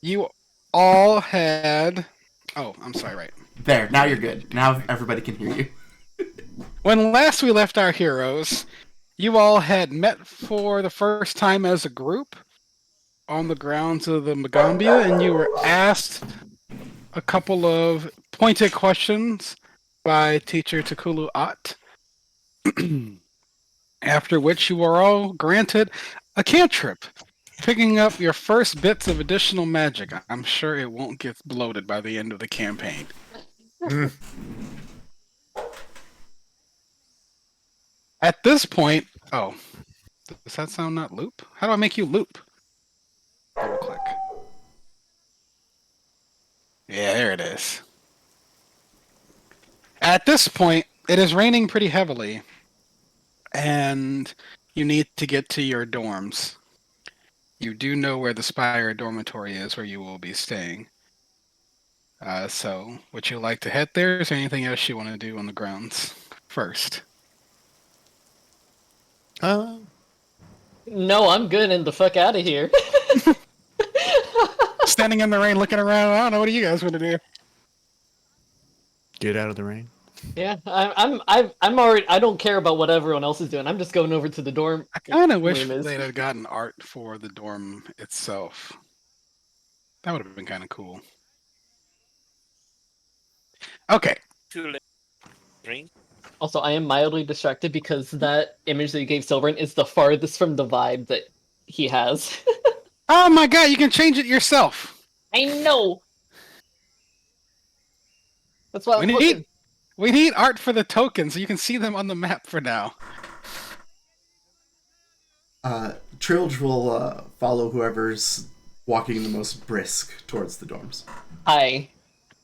You all had. Oh, I'm sorry. Right. There, now you're good. Now everybody can hear you. When last we left our heroes, you all had met for the first time as a group on the grounds of the Magambia, and you were asked a couple of pointed questions by teacher Takulu At, after which you were all granted a cantrip, picking up your first bits of additional magic. I'm sure it won't get bloated by the end of the campaign. Mm. At this point, oh, does that sound not loop? How do I make you loop? Double click. Yeah, there it is. At this point, it is raining pretty heavily, and you need to get to your dorms. You do know where the Spire dormitory is, where you will be staying. So, would you like to head there? Is there anything else you want to do on the grounds first? Uh, No, I'm good and the fuck out of here. Standing in the rain, looking around. I don't know. What do you guys want to do? get out of the rain. Yeah, I'm already. I don't care about what everyone else is doing. I'm just going over to the dorm. I kind of wish room is. they'd have gotten art for the dorm itself. That would have been kind of cool. Okay. Too late. Drink. Also, I am mildly distracted because that image that you gave Silverin is the farthest from the vibe that he has. Oh my god, you can change it yourself. I know. That's why I'm looking. We need art for the tokens so you can see them on the map for now. Trilge will follow whoever's walking the most brisk towards the dorms. Hi,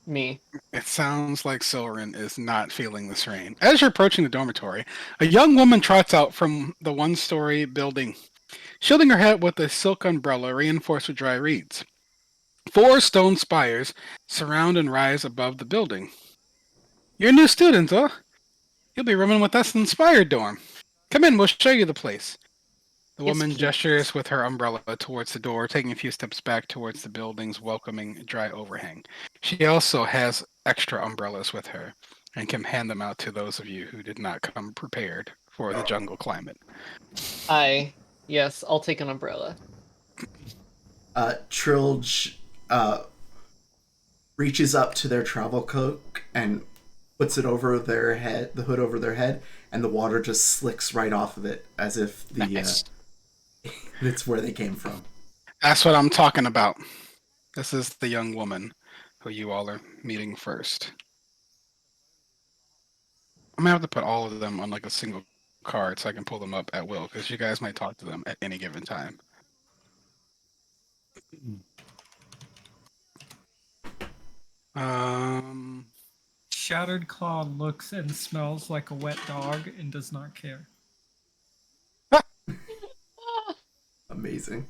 me. It sounds like Silverin is not feeling this rain. As you're approaching the dormitory, a young woman trots out from the one-story building, shielding her head with a silk umbrella reinforced with dry reeds. 4 stone spires surround and rise above the building. You're a new student, huh? You'll be rooming with us in the Spire dorm. Come in, we'll show you the place. The Yes, woman please. gestures with her umbrella towards the door, taking a few steps back towards the building's welcoming dry overhang. She also has extra umbrellas with her and can hand them out to those of you who did not come prepared for the jungle climate. Yes, I'll take an umbrella. Trilge reaches up to their travel cloak and puts it over their head, the hood over their head, and the water just slicks right off of it as if the Nice. it's where they came from. That's what I'm talking about. This is the young woman who you all are meeting first. I'm gonna have to put all of them on like a single card so I can pull them up at will, because you guys might talk to them at any given time. Um, Shattered Claw looks and smells like a wet dog and does not care. Amazing.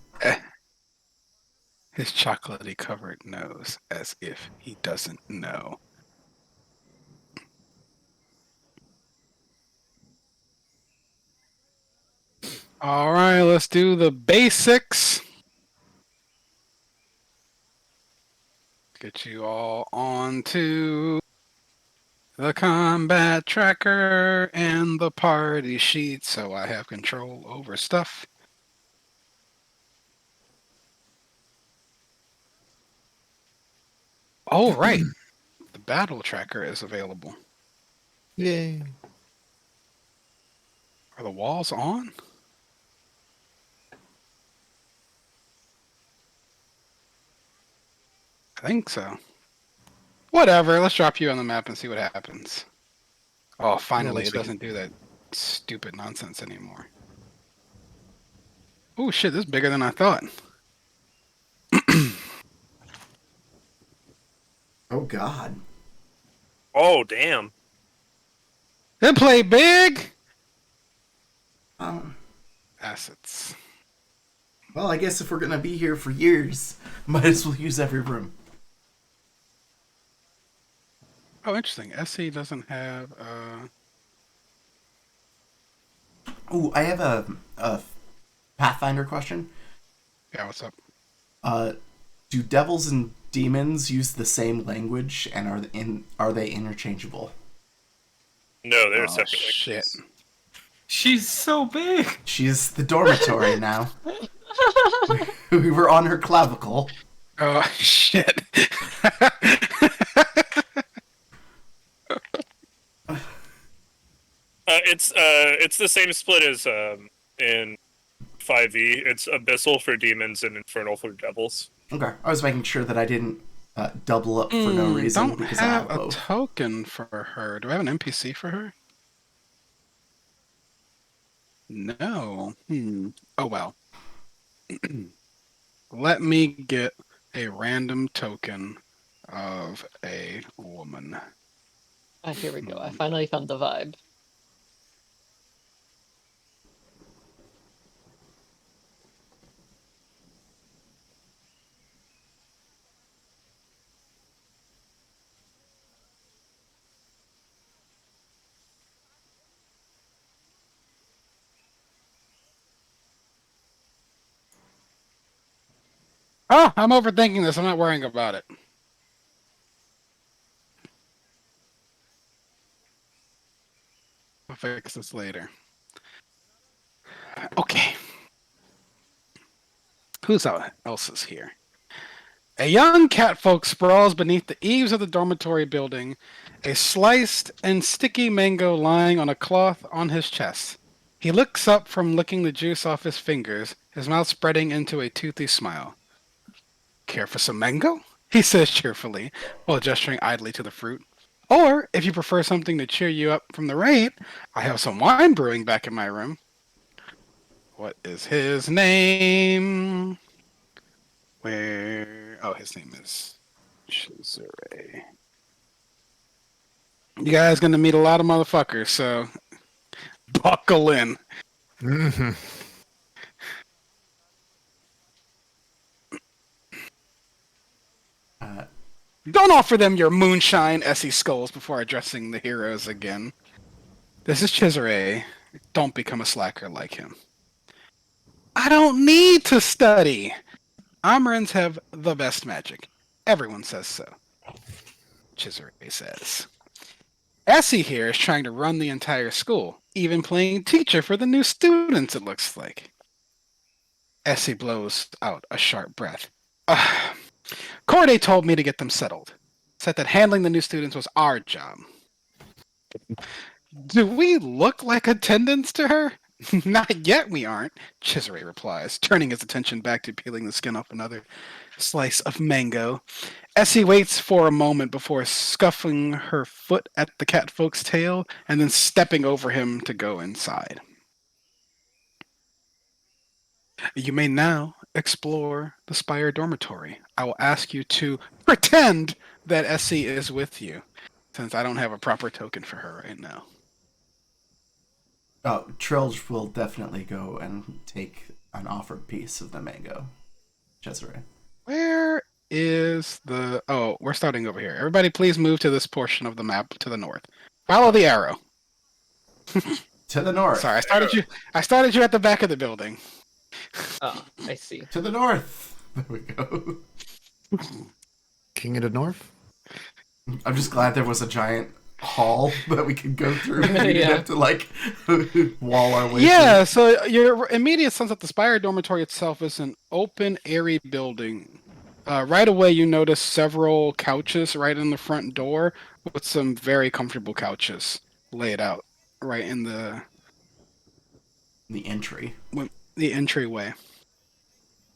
his chocolatey covered nose, as if he doesn't know. All right, let's do the basics. Get you all onto the combat tracker and the party sheet so I have control over stuff. Oh, right. The battle tracker is available. Yay. Are the walls on? I think so. Whatever, let's drop you on the map and see what happens. Oh, finally, it looks like doesn't do that stupid nonsense anymore. Oh shit, this is bigger than I thought. Oh God. Oh, damn. They play big! Um, Assets. well, I guess if we're gonna be here for years, might as well use every room. Oh, interesting. SE doesn't have, Ooh, I have a Pathfinder question. yeah, what's up? Do devils and demons use the same language, and are they interchangeable? No, they're Oh, separate. shit. She's so big. She's the dormitory now. We were on her clavicle. Oh, shit. It's the same split as in 5e. It's abyssal for demons and infernal for devils. Okay, I was making sure that I didn't double up for no reason Don't because I have have a both. token for her. Do I have an NPC for her? No. Oh well. Let me get a random token of a woman. Ah, here we go. I finally found the vibe. Oh, I'm overthinking this. I'm not worrying about it. I'll fix this later. Okay. Who's else is here? A young catfolk sprawls beneath the eaves of the dormitory building, a sliced and sticky mango lying on a cloth on his chest. He looks up from licking the juice off his fingers, his mouth spreading into a toothy smile. Care for some mango? He says cheerfully, while gesturing idly to the fruit. Or, if you prefer something to cheer you up from the rain, I have some wine brewing back in my room. What is his name? Where? Oh, his name is Chisare. You guys gonna meet a lot of motherfuckers, so buckle in. Mm-hmm. Don't offer them your moonshine, Essie skulls before addressing the heroes again. This is Chisare. Don't become a slacker like him. I don't need to study. Amarins have the best magic. Everyone says so. Chisare says. Essie here is trying to run the entire school, even playing teacher for the new students, it looks like. Essie blows out a sharp breath. Corday told me to get them settled. Said that handling the new students was our job. Do we look like attendants to her? Not yet we aren't, Chisare replies, turning his attention back to peeling the skin off another slice of mango. Essie waits for a moment before scuffing her foot at the catfolk's tail and then stepping over him to go inside. You may now explore the Spire dormitory. I will ask you to pretend that Essie is with you, since I don't have a proper token for her right now. Oh, Trilge will definitely go and take an offered piece of the mango. Cesare. Where is the... Oh, we're starting over here. Everybody please move to this portion of the map to the north. Follow the arrow. To the north. Sorry, I started you at the back of the building. Oh, I see. To the north. There we go. King of the North? I'm just glad there was a giant hall that we could go through. We didn't Yeah. have to, like, wall our way Yeah, so your immediate sense that the Spire dormitory itself is an open, airy building. Right away, you notice several couches right in the front door with some very comfortable couches laid out right in through the entry. the entryway.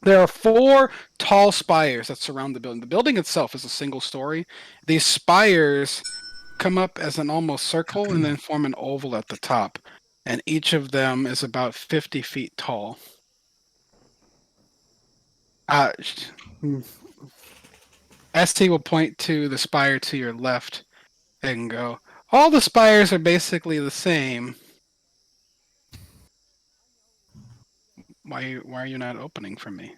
There are 4 tall spires that surround the building. The building itself is a single story. These spires come up as an almost circle and then form an oval at the top. And each of them is about 50 feet tall. ST will point to the spire to your left and go, all the spires are basically the same. Why are you not opening for me?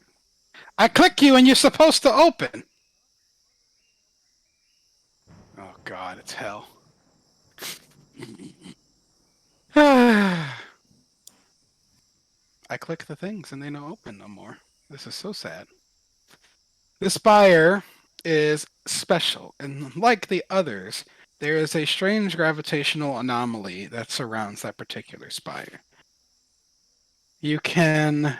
I click you and you're supposed to open. Oh god, it's hell. I click the things and they don't open no more. This is so sad. The spire is special, and like the others, there is a strange gravitational anomaly that surrounds that particular spire. You can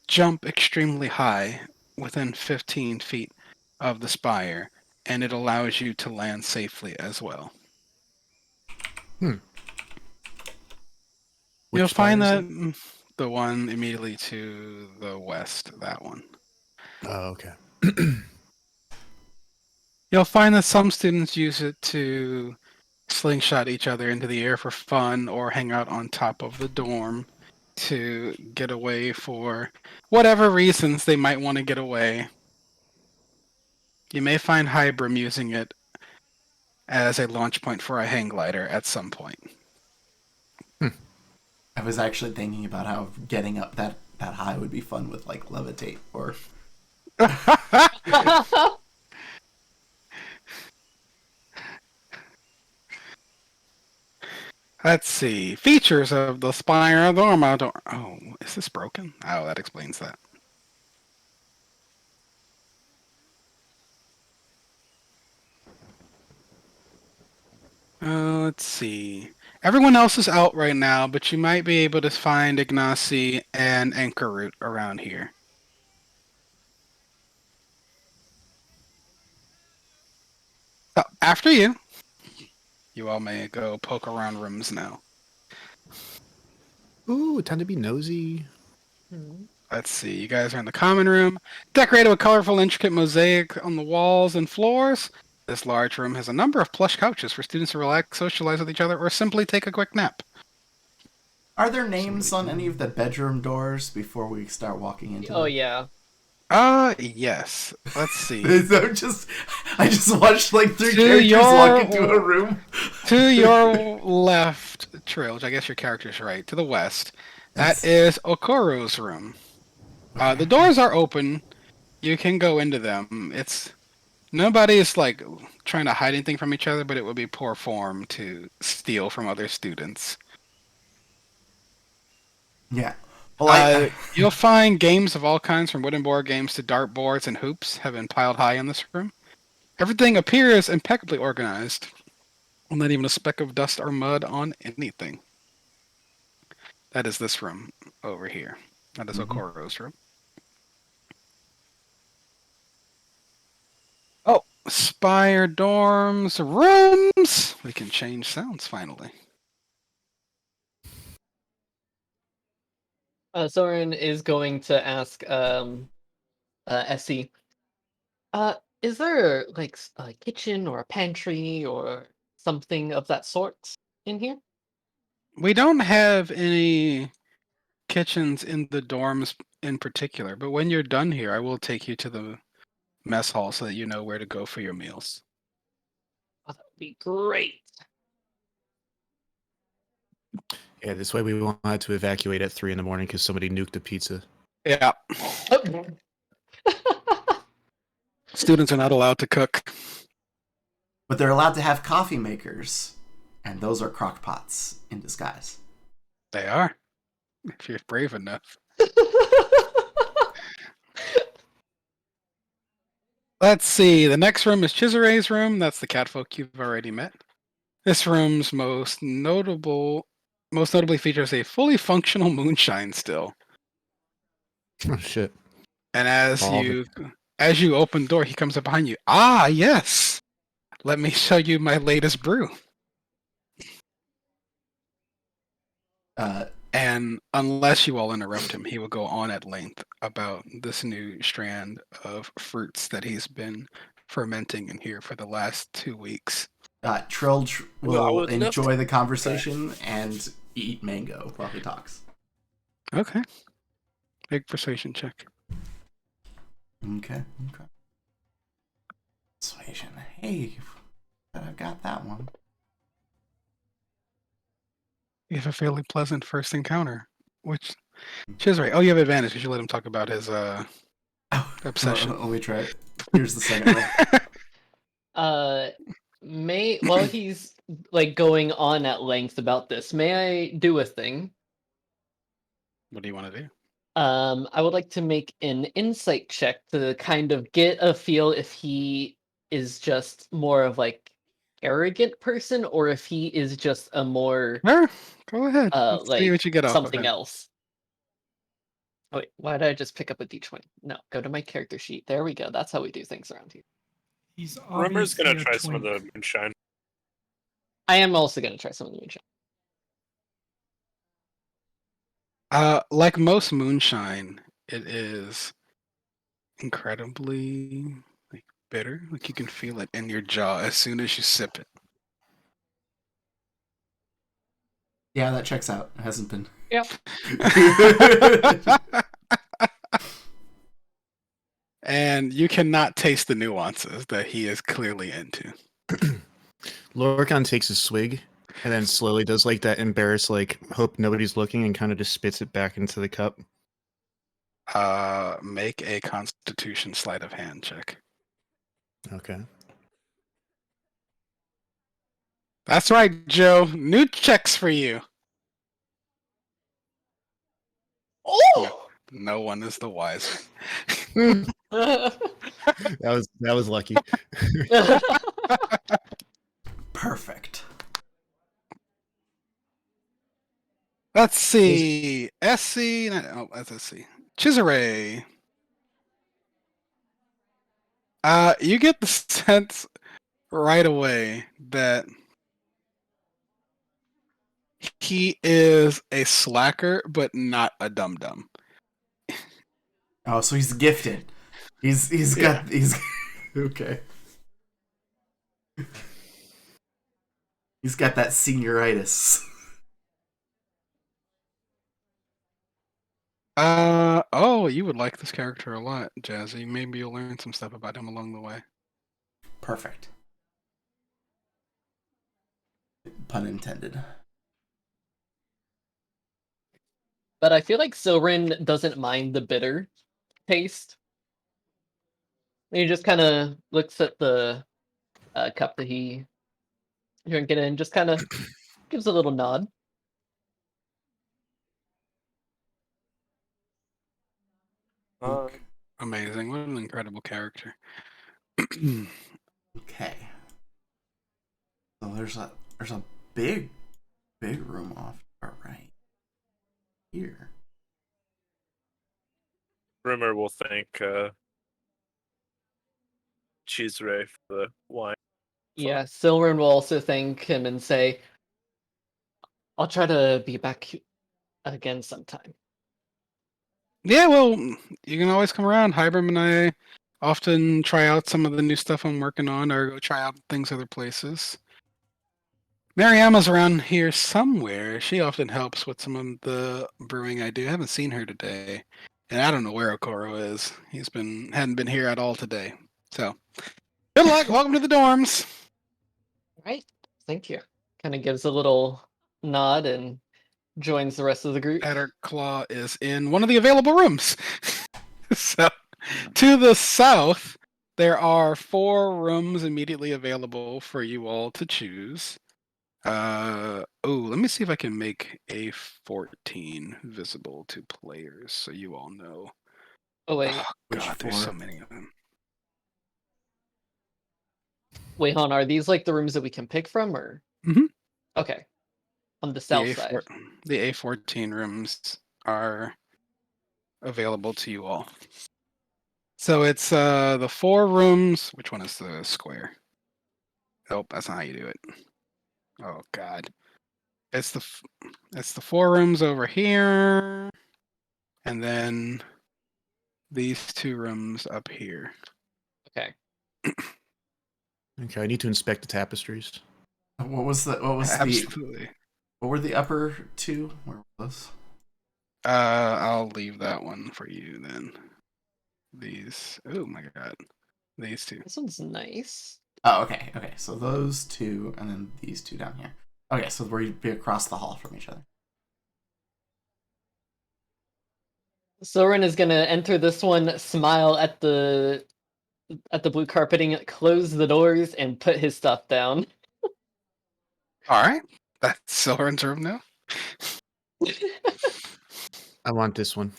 jump extremely high within 15 feet of the spire, and it allows you to land safely as well. Which You'll find spire that is the one immediately to the west, that one. Oh, okay. You'll find that some students use it to slingshot each other into the air for fun or hang out on top of the dorm to get away for whatever reasons they might want to get away. You may find Hybrim using it as a launch point for a hang glider at some point. I was actually thinking about how getting up that high would be fun with like levitate or Let's see. Features of the Spire Dorma. Oh, is this broken? Oh, that explains that. Let's see. Everyone else is out right now, but you might be able to find Ignacy and Anchor Root around here. So, after you, you all may go poke around rooms now. Ooh, time to be nosy. Let's see. You guys are in the common room, decorated with colorful, intricate mosaic on the walls and floors. This large room has a number of plush couches for students to relax, socialize with each other, or simply take a quick nap. Are there names on any of the bedroom doors before we start walking into Oh them? yeah. Yes. Let's see. I just watched like three To characters your- walk into a room. To your left, Trill, I guess your character's right, to the west, that is Okoro's room. The doors are open. You can go into them. Nobody's like trying to hide anything from each other, but it would be poor form to steal from other students. Yeah. Well, You'll find games of all kinds, from wooden board games to dart boards and hoops, have been piled high in this room. Everything appears impeccably organized. Not even a speck of dust or mud on anything. That is this room over here. That is Okoro's room. Oh, Spire dorms, rooms! We can change sounds finally. Soren is going to ask Essie, is there like a kitchen or a pantry or something of that sort in here? We don't have any kitchens in the dorms in particular, but when you're done here, I will take you to the mess hall so that you know where to go for your meals. Oh, that would be great. Yeah, this way we wanted to evacuate at 3 in the morning because somebody nuked the pizza. Yeah, Oh. students are not allowed to cook. but they're allowed to have coffee makers, and those are crock pots in disguise. They are, if you're brave enough. Let's see. The next room is Chisere's room. That's the catfolk you've already met. This room's most notably features a fully functional moonshine still. Oh, shit. And All of as you open the door, he comes up behind you. Ah, yes. Let me show you my latest brew. And unless you all interrupt him, he will go on at length about this new strand of fruits that he's been fermenting in here for the last 2 weeks. Trilge No, I will would love enjoy the conversation and eat mango while he talks. Okay. Big persuasion check. Okay. Persuasion. Hey, but I've got that one. You have a fairly pleasant first encounter. Which Chisray. Oh, you have advantage because you let him talk about his obsession. Let me try it. Here's the second one. While he's like going on at length about this, may I do a thing? What do you want to do? I would like to make an insight check to kind of get a feel if he is just more of like arrogant person or if he is just a more Sure, go ahead. Let's see like what you get off of something him. else. Oh, wait, why did I just pick up a d20? No, go to my character sheet. There we go. That's how we do things around here. He's Rumor's obviously gonna a try some of twink. the moonshine. I am also going to try some of the moonshine. Like most moonshine, it is incredibly like bitter. Like you can feel it in your jaw as soon as you sip it. Yeah, that checks out. It hasn't been. Yep. And you cannot taste the nuances that he is clearly into. Lorcan takes a swig and then slowly does like that embarrassed, like hope nobody's looking, and kind of just spits it back into the cup. Make a Constitution sleight of hand check. Okay. That's right, Joe. New checks for you. Oh! No one is the wiser. That was lucky. Perfect. Let's see. SC. Oh, let's see. Chisare. You get the sense right away that he is a slacker, but not a dum dum. Oh, so he's gifted. He's got he's okay. He's got that senioritis. Oh, you would like this character a lot, Jazzy. Maybe you'll learn some stuff about him along the way. Perfect. Pun intended. But I feel like Silrin doesn't mind the bitter taste. He just kind of looks at the cup that he drank it in, just kind of gives a little nod. Amazing. What an incredible character. Okay. So there's a big room off to our right here. Rumor will thank Chisre for the wine. Yeah, Silrin will also thank him and say, I'll try to be back again sometime. Yeah, well, you can always come around. Hybrim and I often try out some of the new stuff I'm working on or go try out things other places. Mariama's around here somewhere. She often helps with some of the brewing I do. I haven't seen her today. And I don't know where Okoro is. Hadn't been here at all today. So good luck. Welcome to the dorms. Right? Thank you. Kind of gives a little nod and joins the rest of the group. Adder Claw is in one of the available rooms. So to the south, there are 4 rooms immediately available for you all to choose. Let me see if I can make A14 visible to players so you all know. Oh, wait. Oh, Which God, there's so 4? many of them. Wait, hon, are these like the rooms that we can pick from, or? Mhm. Okay. On the The south side. The A14 rooms are available to you all. So it's the 4 rooms. Which one is the square? Nope, that's not how you do it. Oh God, it's the 4 rooms over here, and then these 2 rooms up here. Okay. Okay, I need to inspect the tapestries. What was the Absolutely. what were the upper 2? Where were those? I'll leave that one for you then. These. Oh my God, these 2. This one's nice. Oh, okay. Okay. So those 2 and then these 2 down here. Okay, so we'd be across the hall from each other. Soren is gonna enter this one, smile at the blue carpeting, close the doors, and put his stuff down. All right, that's Silver's room now. I want this one.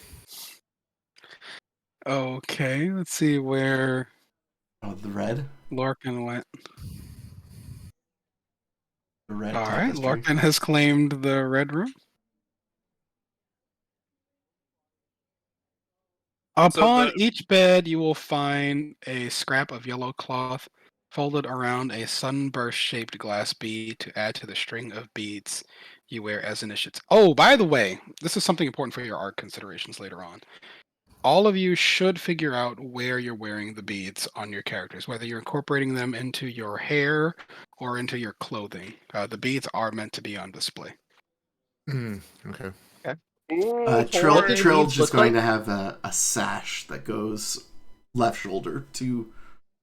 Okay, let's see where Oh, the red. Lorcan went. The red All right, tapestry. Lorcan has claimed the red room. Upon each bed, you will find a scrap of yellow cloth folded around a sunburst-shaped glass bead to add to the string of beads you wear as initiates. Oh, by the way, this is something important for your art considerations later on. All of you should figure out where you're wearing the beads on your characters, whether you're incorporating them into your hair or into your clothing. The beads are meant to be on display. Okay. Trill do the Trill's beads just look going like? to have a sash that goes left shoulder to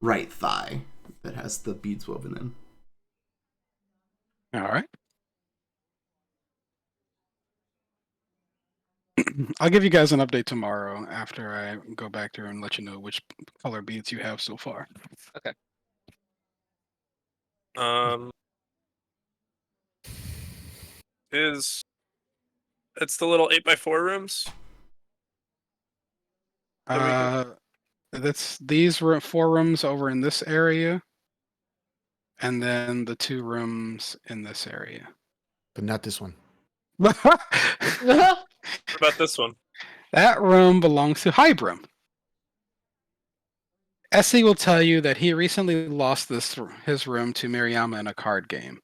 right thigh that has the beads woven in. All right. I'll give you guys an update tomorrow after I go back through and let you know which color beads you have so far. It's the little 8x4 rooms. That's these were 4 rooms over in this area, and then the 2 rooms in this area. But not this one. What about this one? That room belongs to Hybrim. Essie will tell you that he recently lost his room to Miriyama in a card game,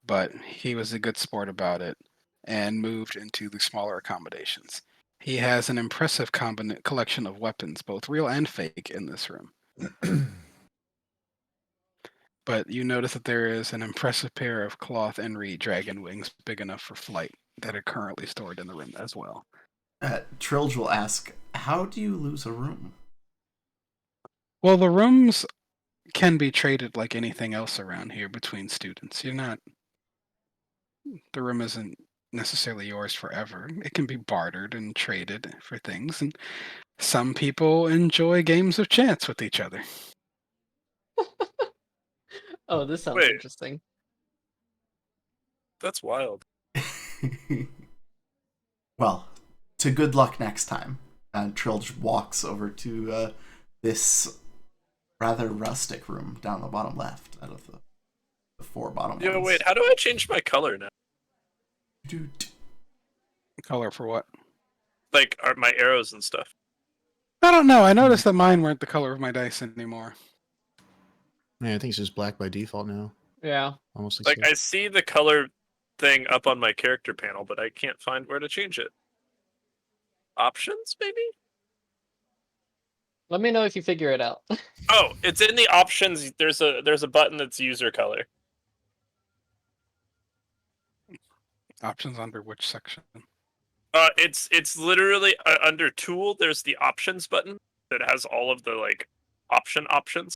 but he was a good sport about it and moved into the smaller accommodations. He has an impressive collection of weapons, both real and fake, in this room. But you notice that there is an impressive pair of cloth and reed dragon wings big enough for flight that are currently stored in the room as well. Trilge will ask, how do you lose a room? Well, the rooms can be traded like anything else around here between students. The room isn't necessarily yours forever. It can be bartered and traded for things, and some people enjoy games of chance with each other. Oh, this sounds Wait. interesting. That's wild. Well, to good luck next time. Trilge walks over to this rather rustic room down the bottom left out of the 4 bottom Yo, ones. wait, how do I change my color now? Dude. Color for what? Like, are my arrows and stuff? I don't know. I noticed that mine weren't the color of my dice anymore. Yeah, I think it's just black by default now. Yeah. Almost Like, I see the color thing up on my character panel, but I can't find where to change it. Options, maybe? Let me know if you figure it out. Oh, it's in the options. There's a button that's user color. Options under which section? It's literally under tool. There's the options button that has all of the like options.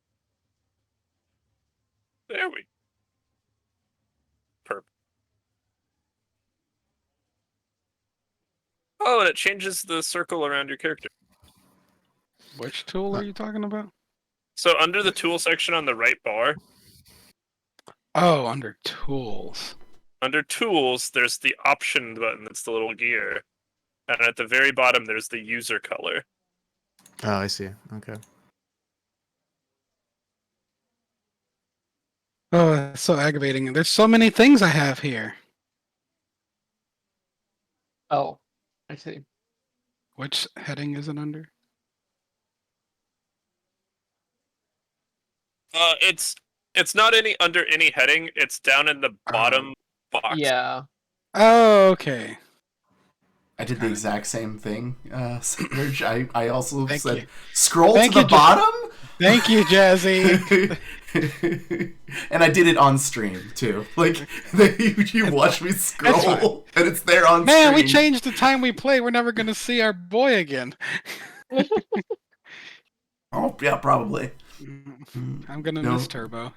There we. Perfect. Oh, and it changes the circle around your character. Which tool are you talking about? So under the tool section on the right bar, Oh, under tools. under tools, there's the option button. That's the little gear, and at the very bottom, there's the user color. Oh, I see. Okay. Oh, it's so aggravating. There's so many things I have here. Oh, I see. Which heading is it under? It's not under any heading. It's down in the bottom box. Yeah. Oh, okay. I did the exact same thing, Serge. I also Thank said, you. scroll Thank to you, the bottom? Thank you, Jazzy. And I did it on stream, too. Like, you watch me scroll, and it's there on Man, stream. we changed the time we play. We're never going to see our boy again. Oh, yeah, probably. I'm going to No. miss Turbo.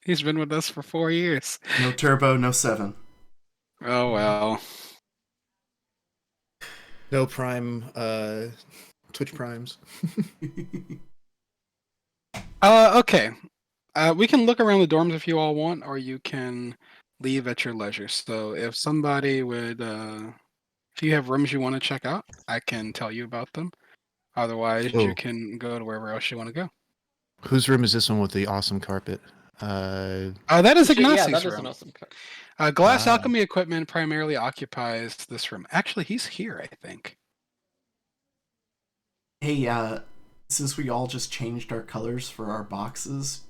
He's been with us for 4 years. No Turbo, no 7. Oh, well. No Prime, Twitch Primes. Okay. We can look around the dorms if you all want, or you can leave at your leisure. So if somebody would, if you have rooms you want to check out, I can tell you about them. Otherwise, Oh. you can go to wherever else you want to go. Whose room is this one with the awesome carpet? That is Shit, yeah, Ignatius' that is an room. awesome card. Glass Ah. alchemy equipment primarily occupies this room. Actually, he's here, I think. Hey, since we all just changed our colors for our boxes,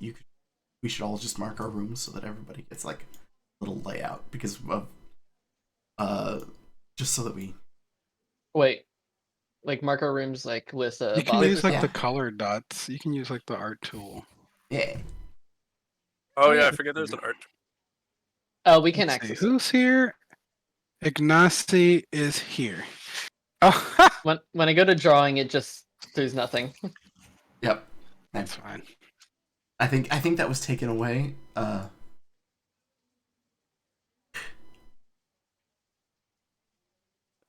we should all just mark our rooms so that everybody gets like a little layout because of just so that we. Wait, like marker rooms, like with You can boxes use like yeah. the color dots. You can use like the art tool. Yeah. Oh yeah, I forget there's an art. Oh, we can Let's see, access it. who's here? Ignacy is here. Oh, When I go to drawing, it just there's nothing. Yep. that's fine. I think that was taken away.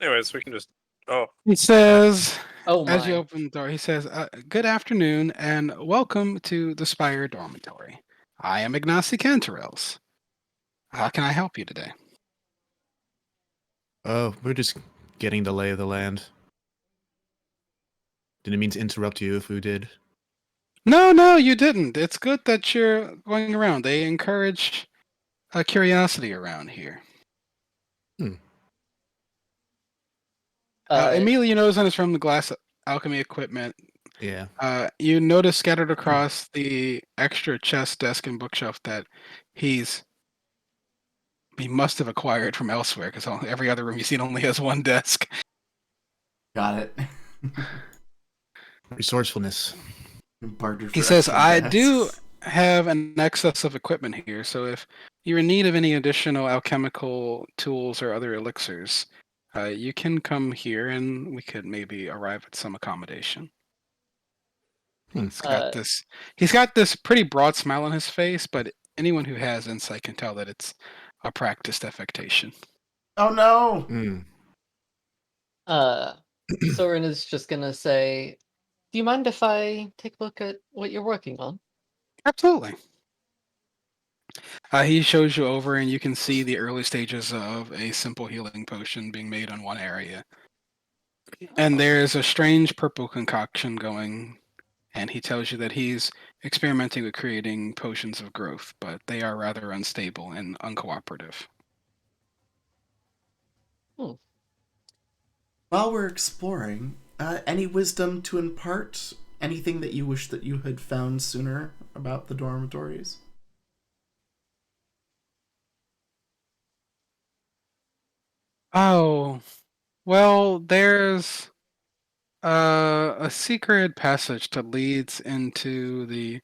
Anyways, we can just. Oh, He says, Oh as you my. open the door, he says, "Good afternoon and welcome to the Spire Dormitory. I am Ignacy Cantorels. How can I help you today?" Oh, we're just getting the lay of the land. Didn't mean to interrupt you if we did. No, you didn't. It's good that you're going around. They encourage curiosity around here. Immediately, you notice on his room the glass alchemy equipment. Yeah. You notice scattered across the extra chest, desk, and bookshelf that he must have acquired from elsewhere because every other room you've seen only has one desk. Got it. Resourcefulness. Bartered He for says, extra "I desks. do have an excess of equipment here, so if you're in need of any additional alchemical tools or other elixirs, you can come here and we could maybe arrive at some accommodation." He's got this pretty broad smile on his face, but anyone who has insight can tell that it's a practiced affectation. Oh no! Mm. Soren is just gonna say, "Do you mind if I take a look at what you're working on?" Absolutely. He shows you over, and you can see the early stages of a simple healing potion being made on one area. And there's a strange purple concoction going, and he tells you that he's experimenting with creating potions of growth, but they are rather unstable and uncooperative. While we're exploring, any wisdom to impart? Anything that you wish that you had found sooner about the dormitories? Oh, well, there's a secret passage that leads into the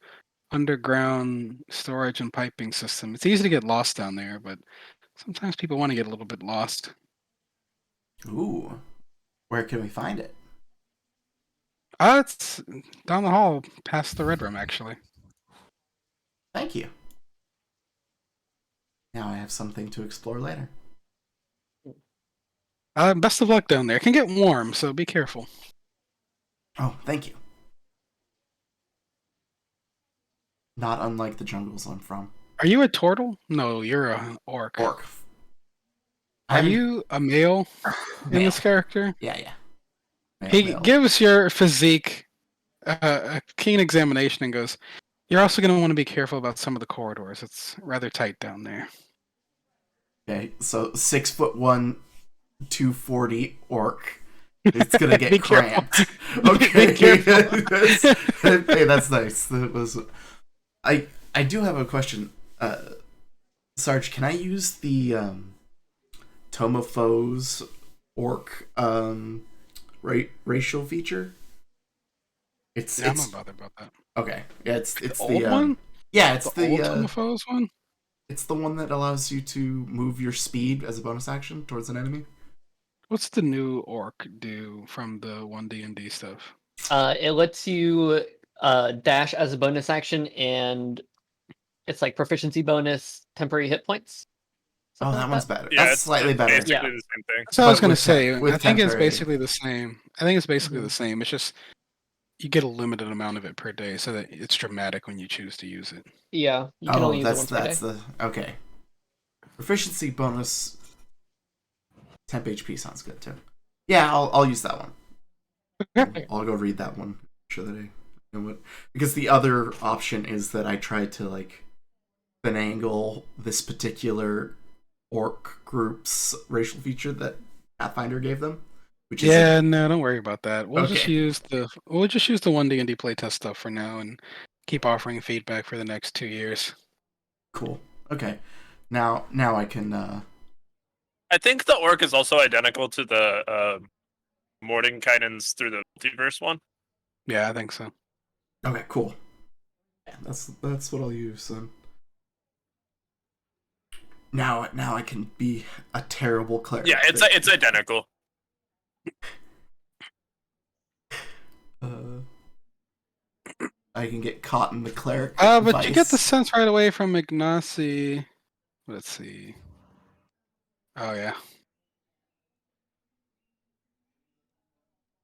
underground storage and piping system. It's easy to get lost down there, but sometimes people want to get a little bit lost. Ooh. Where can we find it? It's down the hall, past the red room, actually. Thank you. Now I have something to explore later. Best of luck down there. It can get warm, so be careful. Oh, thank you. Not unlike the jungles I'm from. Are you a turtle? No, you're an orc. Orc. Are you a male in Male. this character? Yeah. He gives your physique a keen examination and goes, "You're also going to want to be careful about some of the corridors. It's rather tight down there." Okay, so 6'1", 240 orc. It's gonna Be get careful. cramped. Okay, Be careful. Hey, that's nice. That was. I do have a question, Sarge. Can I use the Tomofo's orc racial feature? It's Yeah, I'm not bothered about that. okay. Yeah, it's The the old one? yeah, it's The old Tomophos one? it's the one that allows you to move your speed as a bonus action towards an enemy. What's the new orc do from the 1D&D stuff? It lets you dash as a bonus action, and it's like proficiency bonus, temporary hit points. Oh, Something that like one's better. yeah, That's slightly better. Basically Yeah. the same thing. That's what I was But going to with say. with I think it's temporary. basically the same. I think it's basically Mhm. the same. It's just you get a limited amount of it per day, so that it's dramatic when you choose to use it. Yeah, you can only use it once per day. that's the okay. Proficiency bonus. Temp HP sounds good too. Yeah, I'll use that one. I'll go read that one. Make sure that I know what, because the other option is that I tried to like finagle this particular orc group's racial feature that Pathfinder gave them, which is Yeah, no, don't worry about that. We'll just Okay. use the 1D&D playtest stuff for now, and keep offering feedback for the next 2 years. cool. Okay, now I can. I think the orc is also identical to the Mordenkainen's Through the Multiverse one. Yeah, I think so. Okay, cool. Yeah, that's what I'll use then. Now I can be a terrible cleric. Yeah, it's identical. I can get caught in the cleric. But you get the vice. sense right away from Ignacy. Let's see. Oh yeah,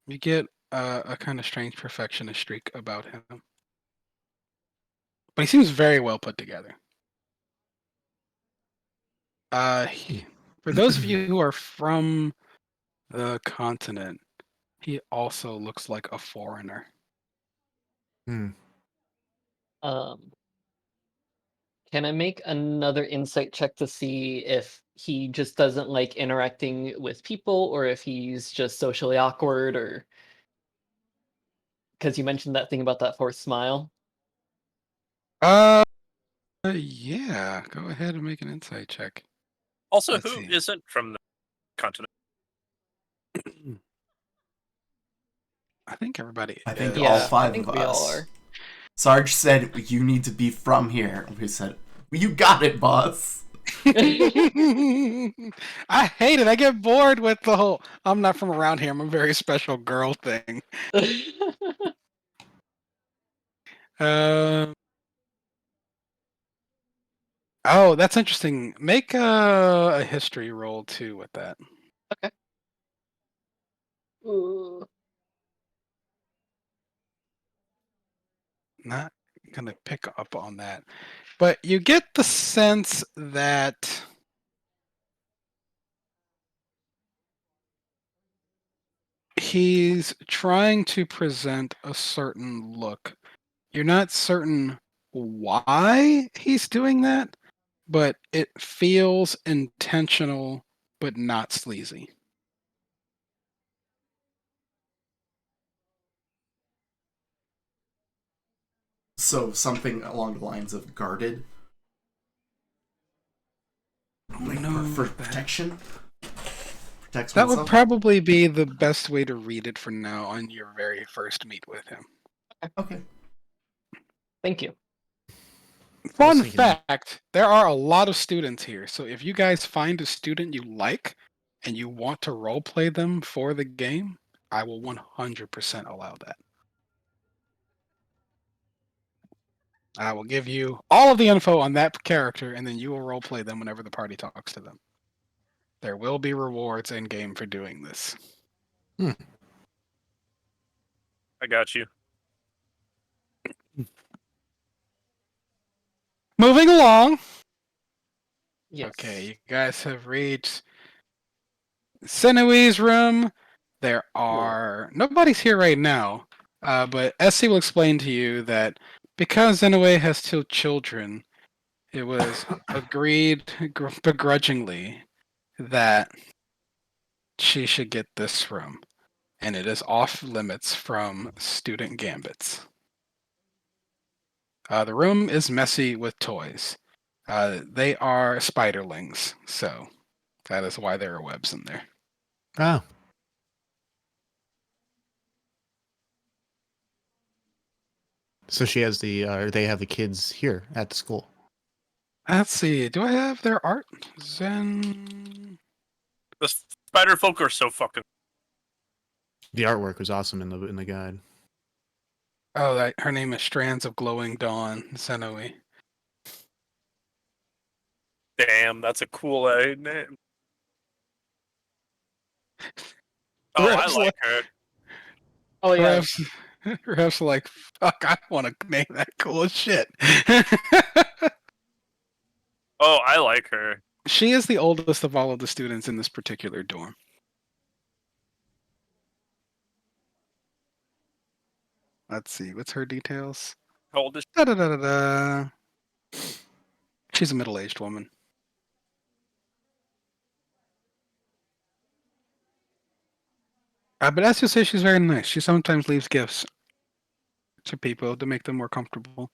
you get a kind of strange perfectionist streak about him, but he seems very well put together. For those of you who are from the continent, he also looks like a foreigner. Hmm. Can I make another insight check to see if he just doesn't like interacting with people, or if he's just socially awkward, or because you mentioned that thing about that forced smile? Yeah, go ahead and make an insight check. Also, Let's who see. isn't from the continent? I think everybody. I think is. all Yeah, I five think of we all us. are. Sarge said you need to be from here. We said, "You got it, boss." I hate it. I get bored with the whole "I'm not from around here. I'm a very special girl" thing. Um. Oh, that's interesting. Make a history roll too with that. Ooh. Not gonna pick up on that, but you get the sense that he's trying to present a certain look. You're not certain why he's doing that, but it feels intentional but not sleazy. So something along the lines of guarded, like No, for that- protection. Protects That would oneself. probably be the best way to read it for now on your very first meet with him. Okay. Thank you. Fun thinking that. fact, there are a lot of students here, so if you guys find a student you like and you want to roleplay them for the game, I will 100% allow that. I will give you all of the info on that character, and then you will roleplay them whenever the party talks to them. There will be rewards in game for doing this. I got you. Moving along. Yes. Okay, you guys have reached Senui's room. There are nobody's here right now, but Essie will explain to you that because Zenue has 2 children, it was agreed begrudgingly that she should get this room, and it is off limits from student gambits. The room is messy with toys. They are spiderlings, so that is why there are webs in there. Oh. So she has they have the kids here at the school. Let's see. Do I have their art? Zen. The spider folk are so fucking. The artwork was awesome in the guide. Oh, that her name is Strands of Glowing Dawn, Zenui. Damn, that's a cool name. Oh, I Perhaps like her. Oh yeah. Perhaps like, fuck, I want to name that cool as shit. Oh, I like her. She is the oldest of all of the students in this particular dorm. Let's see. What's her details? How old is Da da da da da. She's a middle-aged woman. But as you say, she's very nice. She sometimes leaves gifts to people to make them more comfortable,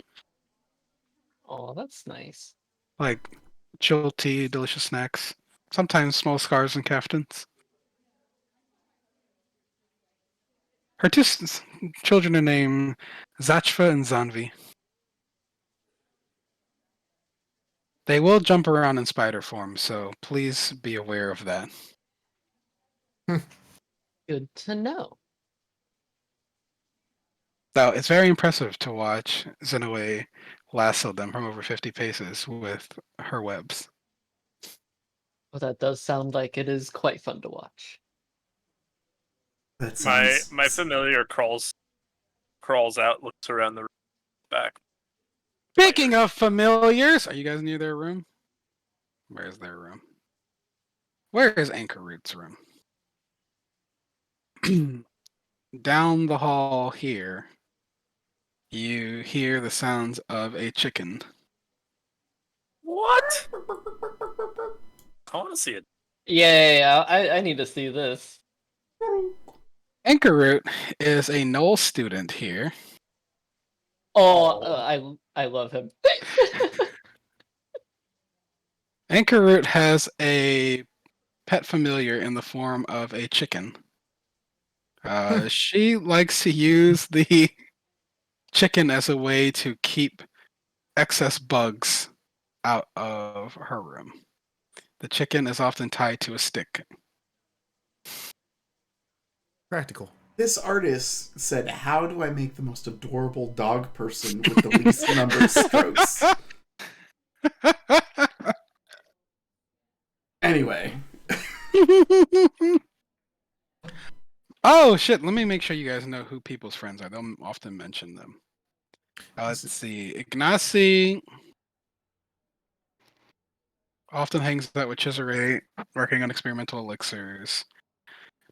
Oh, that's nice. like chilled tea, delicious snacks, sometimes small scarves and caftans. Her children are named Zachva and Zanvi. They will jump around in spider form, so please be aware of that. Good to know. So it's very impressive to watch Zenue lasso them from over 50 paces with her webs. Well, that does sound like it is quite fun to watch. That my sounds my familiar crawls out, looks around the back. Speaking of familiars, are you guys near their room? Where's their room? Where is Anchor Root's room? Down the hall here, you hear the sounds of a chicken. What? I want to see it. Yeah. I need to see this. Anchor Root is a Knoll student here. Oh, I love him. Anchor Root has a pet familiar in the form of a chicken. She likes to use the chicken as a way to keep excess bugs out of her room. The chicken is often tied to a stick. Practical. This artist said, "How do I make the most adorable dog person with the least number of strokes?" Anyway, Oh shit! Let me make sure you guys know who people's friends are. They'll often mention them. Let's see. Ignacy often hangs out with Cesare, working on experimental elixirs.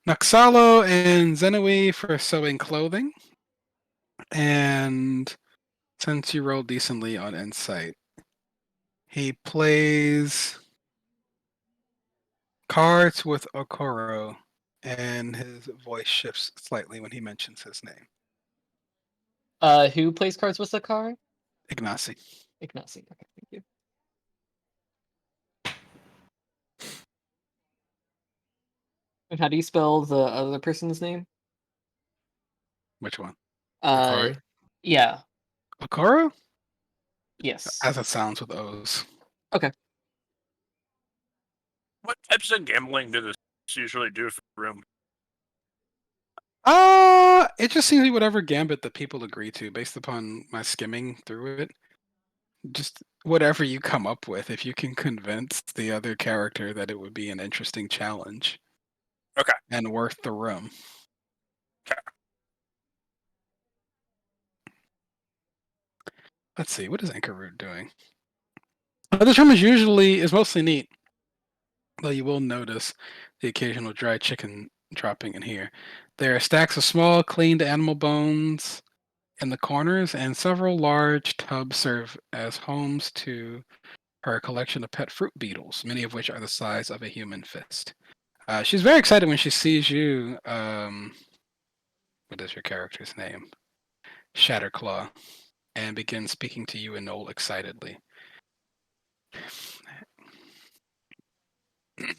Naxalo and Zenui for sewing clothing. And since you rolled decently on Insight, he plays cards with Okoro, and his voice shifts slightly when he mentions his name. Who plays cards with Sakar? Ignacy. Ignacy. Okay, thank you. And how do you spell the other person's name? Which one? Akari? Yeah. Okoro? Yes. As it sounds with O's. What types of gambling do this usually do for the room? It just seems like whatever gambit that people agree to based upon my skimming through it. Just whatever you come up with, if you can convince the other character that it would be an interesting challenge. Okay. And worth the room. Okay. Let's see, what is Anchor Root doing? This room is mostly neat, though you will notice the occasional dry chicken dropping in here. There are stacks of small, cleaned animal bones in the corners, and several large tubs serve as homes to her collection of pet fruit beetles, many of which are the size of a human fist. She's very excited when she sees you. What is your character's name? Shatterclaw, and begins speaking to you in Knoll excitedly.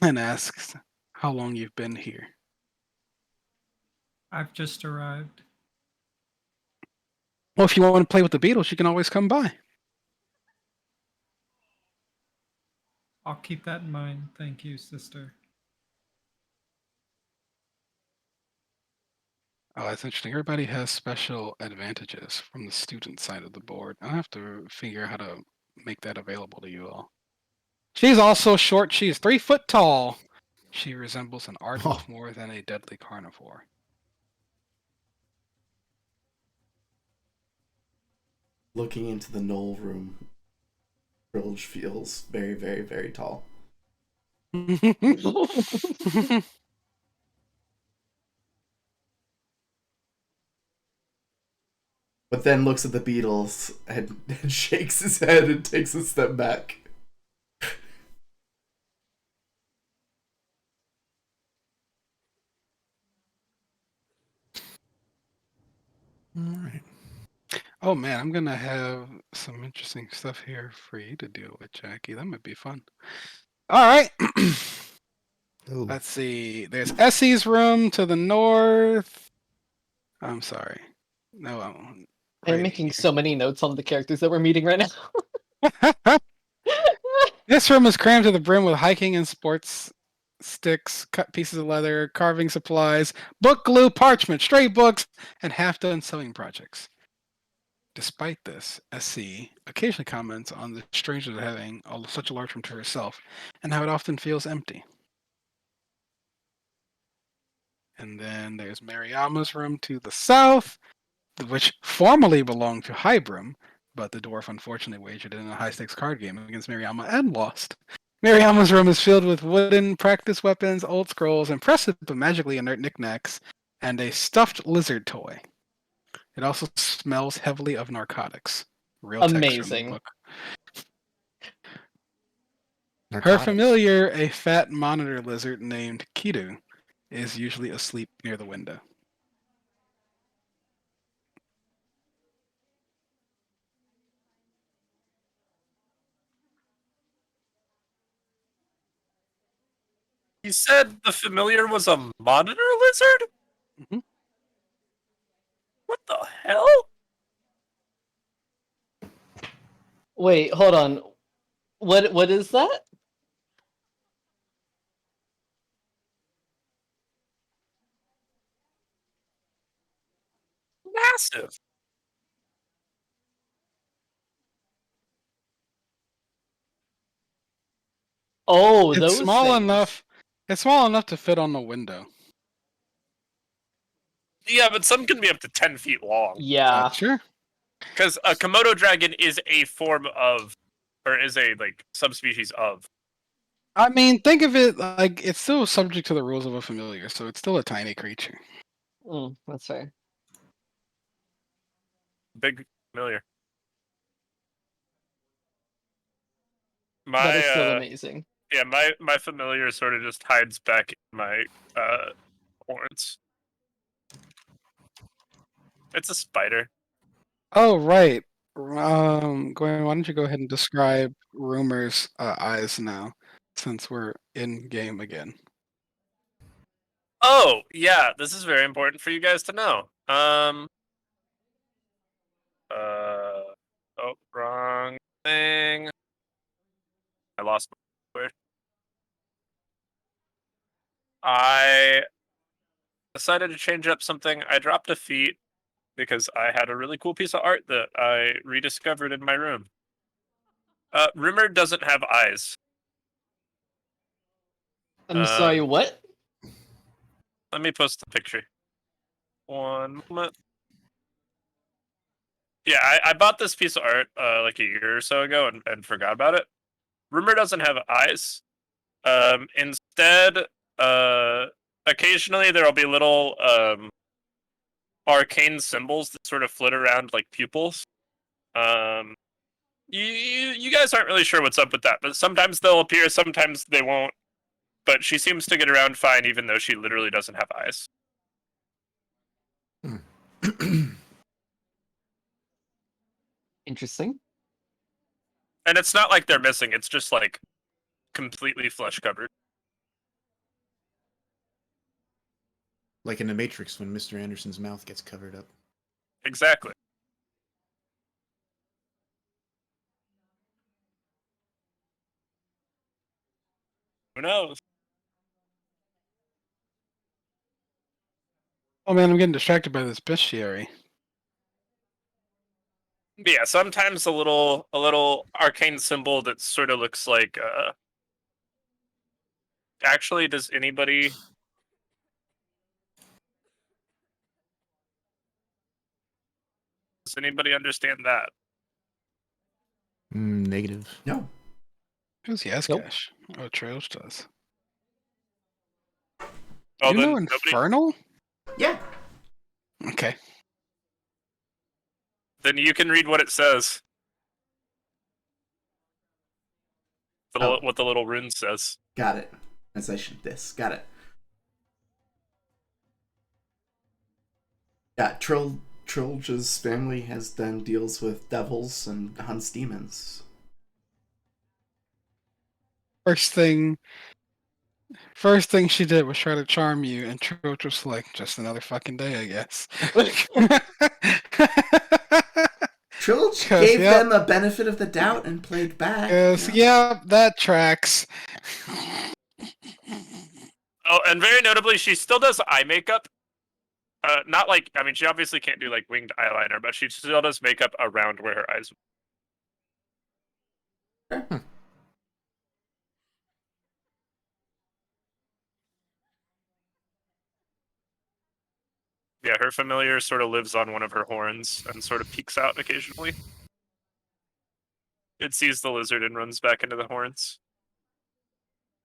And asks how long you've been here. I've just arrived. Well, if you want to play with the beetles, you can always come by. I'll keep that in mind. Thank you, sister. Oh, that's interesting. Everybody has special advantages from the student side of the board. I'll have to figure out how to make that available to you all. She's also short. She's 3 foot tall. She resembles an aardwolf more than a deadly carnivore. looking into the Knoll room, Bilge feels very, very, very tall. but then looks at the beetles and shakes his head and takes a step back. All right. Oh man, I'm gonna have some interesting stuff here for you to deal with, Jackie. That might be fun. All right. Oh, Let's see. There's Essie's room to the north. I'm sorry. No, I'm right making so many notes on the characters that we're meeting right now. here. This room is crammed to the brim with hiking and sports sticks, cut pieces of leather, carving supplies, book glue, parchment, stray books, and half-done sewing projects. Despite this, SC occasionally comments on the strangeness of having such a large room to herself, and how it often feels empty. And then there's Mariama's room to the south, which formerly belonged to Hybrim, but the dwarf unfortunately wagered in a high-stakes card game against Mariama and lost. Mariama's room is filled with wooden practice weapons, old scrolls, impressive but magically inert knickknacks, and a stuffed lizard toy. It also smells heavily of narcotics. Real text from the Amazing. book. Her narcotics. familiar, a fat monitor lizard named Kidu, is usually asleep near the window. You said the familiar was a monitor lizard? Mhm. What the hell? Wait, hold on. What is that? Massive. Oh, It's those small things. enough. It's small enough to fit on the window. Yeah, but some can be up to 10 feet long. Yeah. Sure. Because a Komodo dragon is a form of, or is a like subspecies of. I mean, think of it like it's still subject to the rules of a familiar, so it's still a tiny creature. That's fair. Big familiar. That is still My amazing. yeah, my familiar sort of just hides back in my horns. It's a spider. Oh, right. Gwen, why don't you go ahead and describe Rumor's eyes now, since we're in game again. Oh, yeah, this is very important for you guys to know. Oh, wrong thing. I lost my word. I decided to change up something. I dropped a feat because I had a really cool piece of art that I rediscovered in my room. Rumor doesn't have eyes. I'm sorry, what? Let me post the picture. One moment. Yeah, I bought this piece of art like a year or so ago and forgot about it. Rumor doesn't have eyes. Instead, occasionally there'll be little arcane symbols that sort of flit around like pupils. You guys aren't really sure what's up with that, but sometimes they'll appear, sometimes they won't. But she seems to get around fine, even though she literally doesn't have eyes. Interesting. And it's not like they're missing; it's just like completely flesh covered. Like in the Matrix when Mr. Anderson's mouth gets covered up. Exactly. Who knows? Oh man, I'm getting distracted by this bestiary. But yeah, sometimes a little arcane symbol that sort of looks like actually, does anybody understand that? Negative. No. Who's Yaskash? Oh, Trails does. Oh, You then know nobody. Infernal? Yeah. Okay. Then you can read what it says. Oh. What the little rune says. Got it. Translation this. Got it. Yeah, Trilge's family has done deals with devils and hunts demons. First thing she did was try to charm you, and Trilge was like, "Just another fucking day, I guess." Trilge 'Cause, gave yep. them a benefit of the doubt and played back. Yes, yeah, that tracks. Oh, and very notably, she still does eye makeup. Not like, I mean, she obviously can't do like winged eyeliner, but she still does makeup around where her eyes. Yeah, her familiar sort of lives on one of her horns and sort of peeks out occasionally. It sees the lizard and runs back into the horns.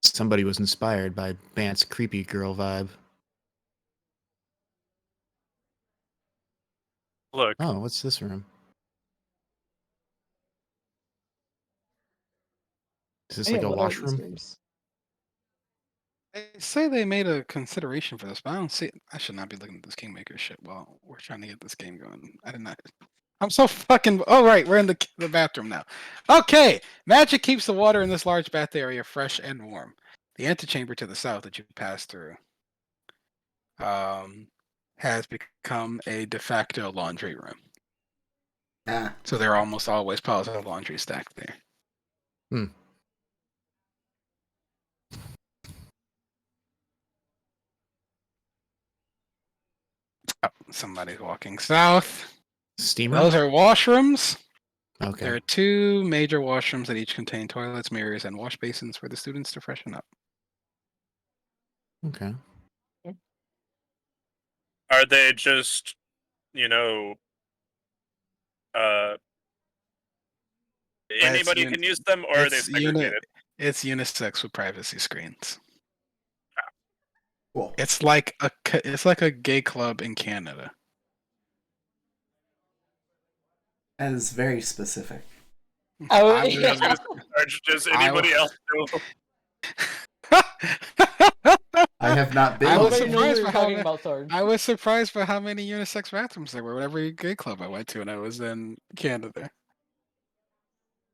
Somebody was inspired by Bant's creepy girl vibe. Look, Oh, what's this room? Is this like a what are these washroom? rooms? They say they made a consideration for this, but I don't see it. I should not be looking at this Kingmaker shit while we're trying to get this game going. I did not. I'm so fucking. Oh, right. We're in the bathroom now. Okay. Magic keeps the water in this large bath area fresh and warm. The antechamber to the south that you pass through has become a de facto laundry room. Ah, So there are almost always piles of laundry stacked there. Hmm. Oh, somebody's walking south. Steamer? Those are washrooms. Okay. There are 2 major washrooms that each contain toilets, mirrors, and wash basins for the students to freshen up. Okay. are they just, you know, anybody can use them, or are they segregated? It's unisex with privacy screens. cool. It's like a gay club in Canada. That is very specific. Oh, I yeah. was- Does I anybody will- else know? I have not been. I was Nobody knew we surprised were by how talking ma- about Sarge. I was surprised by how many unisex bathrooms there were at every gay club I went to when I was in Canada.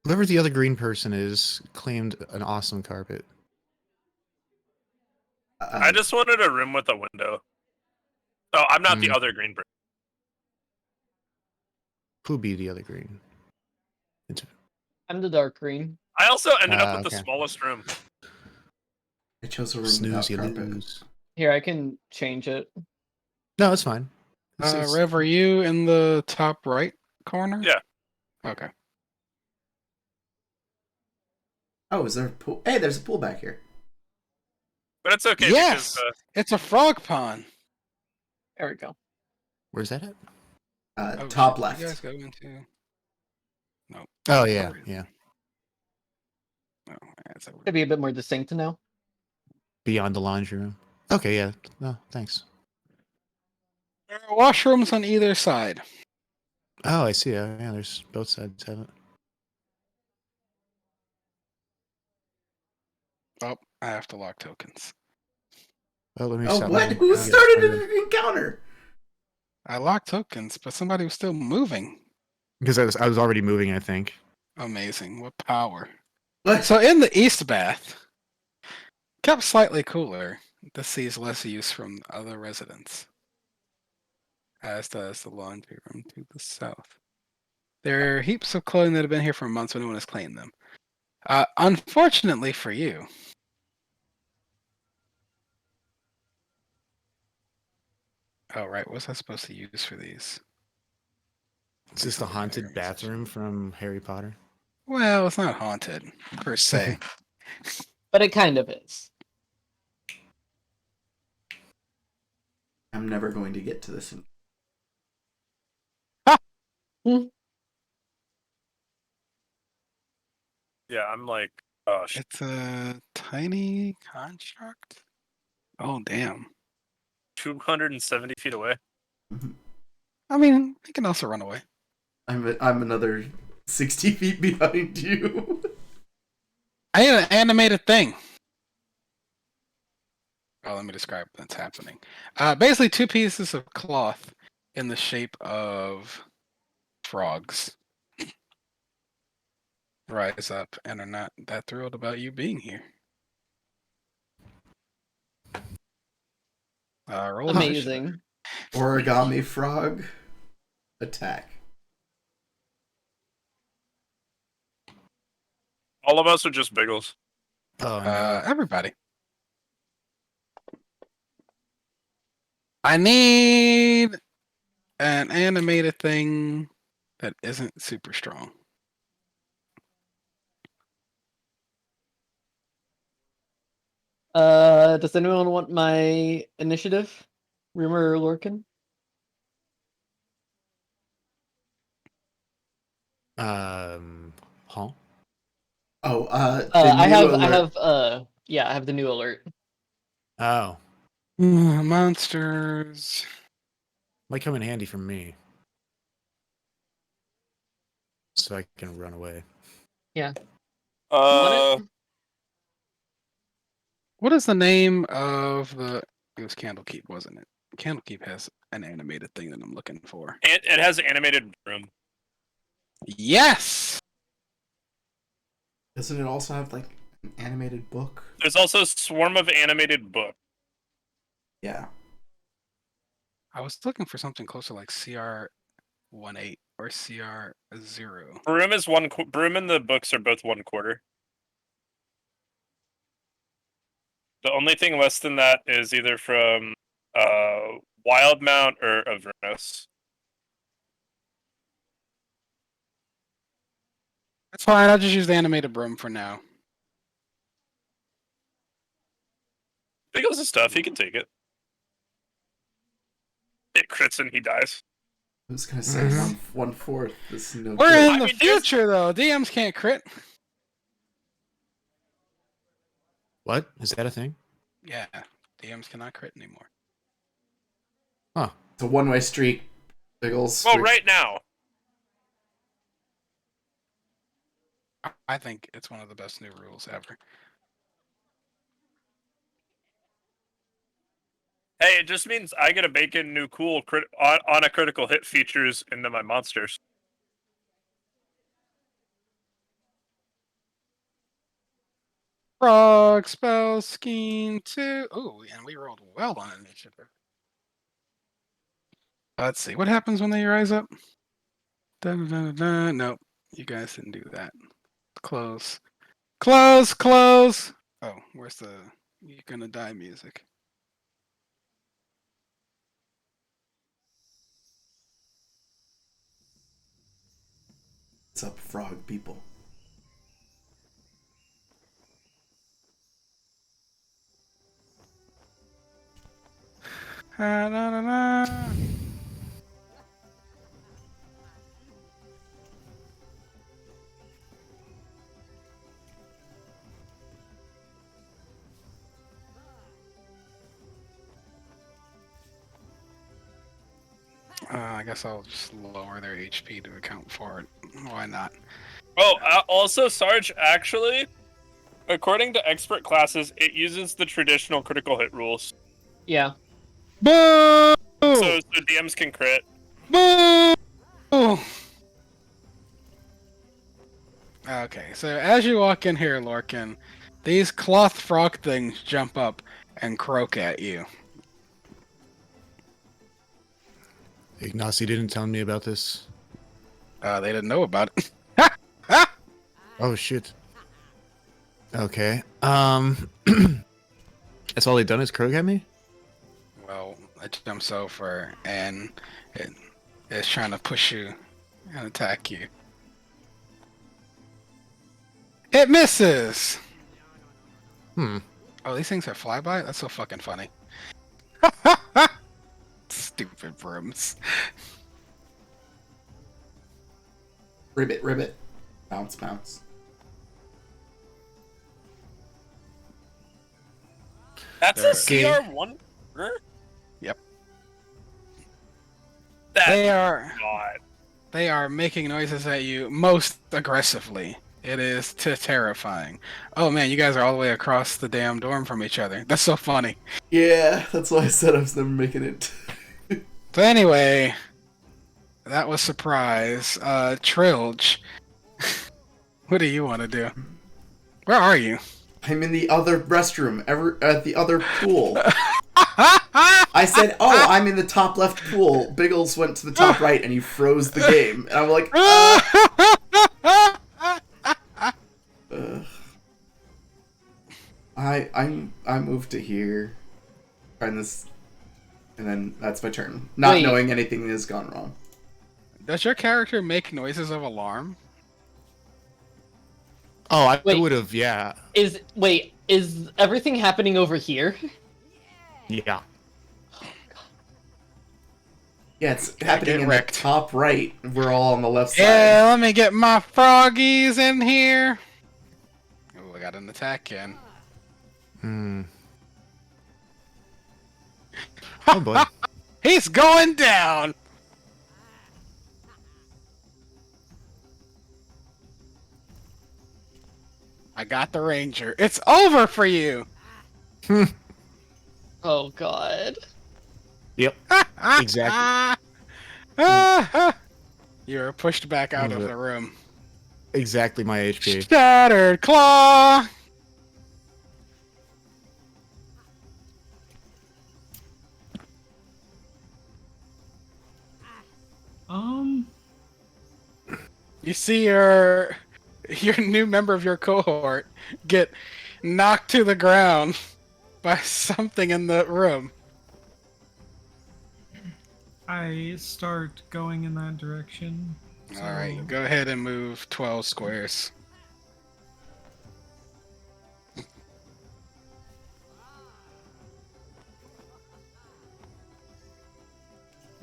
Whoever the other green person is claimed an awesome carpet. I just wanted a room with a window. Oh, I'm not the other green person. Who'd be the other green? I'm the dark green. I also ended up with the okay. smallest room. I chose a room Snooze, without you carpet. lose. Here, I can change it. No, it's fine. It's- Rev, are you in the top right corner? Yeah. Okay. Oh, is there a pool? Hey, there's a pool back here. But it's okay Yes! because It's a frog pond. There we go. Where's that at? Oh, Top shit, left. You guys go into. No. Oh, yeah, yeah. No, that's over. Could be a bit more distinct now. Beyond the laundry room. Okay, yeah. No, thanks. There are washrooms on either side. Oh, I see. Yeah, there's both sides have it. Oh, I have to lock tokens. Oh, let me Oh, stop what? my- Who yeah, started sorry. an encounter? I locked tokens, but somebody was still moving. Because I was already moving, I think. Amazing. What power. What? So in the East Bath, kept slightly cooler, this sees less use from other residents, as does the laundry room to the south. There are heaps of clothing that have been here for months, but no one has claimed them. Unfortunately for you, oh right, what was I supposed to use for these? Is this the haunted bathroom from Harry Potter? Well, it's not haunted per se. But it kind of is. I'm never going to get to this. yeah, I'm like, oh shit. It's a tiny construct. Oh damn! 270 feet away. I mean, he can also run away. I'm another 60 feet behind you. I need an animated thing. Oh, let me describe what's happening. Basically, two pieces of cloth in the shape of frogs rise up and are not that thrilled about you being here. Roll initiative. Amazing. Origami frog attack. All of us are just Biggles. Oh no. Everybody. I need an animated thing that isn't super strong. Does anyone want my initiative? Rumor or Lorcan? Huh? Oh, I have alert. I have the new alert. Oh, Monsters. might come in handy for me, so I can run away. Want Uh, it? What is the name of the? It was Candlekeep, wasn't it? Candlekeep has an animated thing that I'm looking for. it has animated room. Yes. Doesn't it also have like an animated book? There's also Swarm of Animated Book. Yeah. I was looking for something closer like CR18 or CR0. Broom is Broom and the books are both 1/4. The only thing less than that is either from Wildmount or Avernus. That's fine. I'll just use the animated broom for now. Biggles is stuff. He can take it. It crits and he dies. I was gonna say Mhm. 1/4 is no We're good. in I the mean, there's- future, though. DMs can't crit. What? Is that a thing? Yeah, DMs cannot crit anymore. Huh. It's a one-way street. Biggles. Well, right now. I think it's one of the best new rules ever. Hey, it just means I get to bake in new cool on a critical hit features into my monsters. Frog spell scheme 2. Oh, and we rolled well on initiative. Let's see. What happens when they rise up? Nope. You guys didn't do that. Close. Close, close. Oh, where's the you're gonna die music? What's up, frog people? Ha-na-na-na. I guess I'll just lower their HP to account for it. Why not? Oh, also, Sarge, actually, according to expert classes, it uses the traditional critical hit rules. Yeah. Boo! So DMs can crit. Boo! Okay, so as you walk in here, Lorcan, these cloth frog things jump up and croak at you. Ignacy didn't tell me about this. They didn't know about it. Oh shit. Okay. That's all they've done is croak at me? Well, it jumps over and it's trying to push you and attack you. It misses! Hmm. Oh, these things are flyby? That's so fucking funny. Stupid brooms. Ribbit, ribbit. Bounce, bounce. That's They're- a CR1? Yep. That's They are not. They are making noises at you most aggressively. It is terrifying. Oh man, you guys are all the way across the damn dorm from each other. That's so funny. Yeah, that's why I said I was never making it. So anyway, that was surprise. Trilge, what do you want to do? Where are you? I'm in the other restroom, at the other pool. I said, "Oh, I'm in the top left pool." Biggles went to the top right, and he froze the game. And I'm like, I moved to here, find this, and then that's my turn. Not Wait. knowing anything has gone wrong. Does your character make noises of alarm? Oh, I Wait. would have. Yeah. Is everything happening over here? Yeah. Yeah, it's happening get in wrecked. the top right. We're all on the left side. Yeah, let me get my froggies in here. Oh, I got an attack in. Hmm. Oh boy. He's going down. I got the ranger. It's over for you. Oh god. Yep. Exactly. You're pushed back out of Okay. the room. Exactly my HP. Shattered claw. You see your new member of your cohort get knocked to the ground by something in the room. I start going in that direction. All right, So- go ahead and move 12 squares.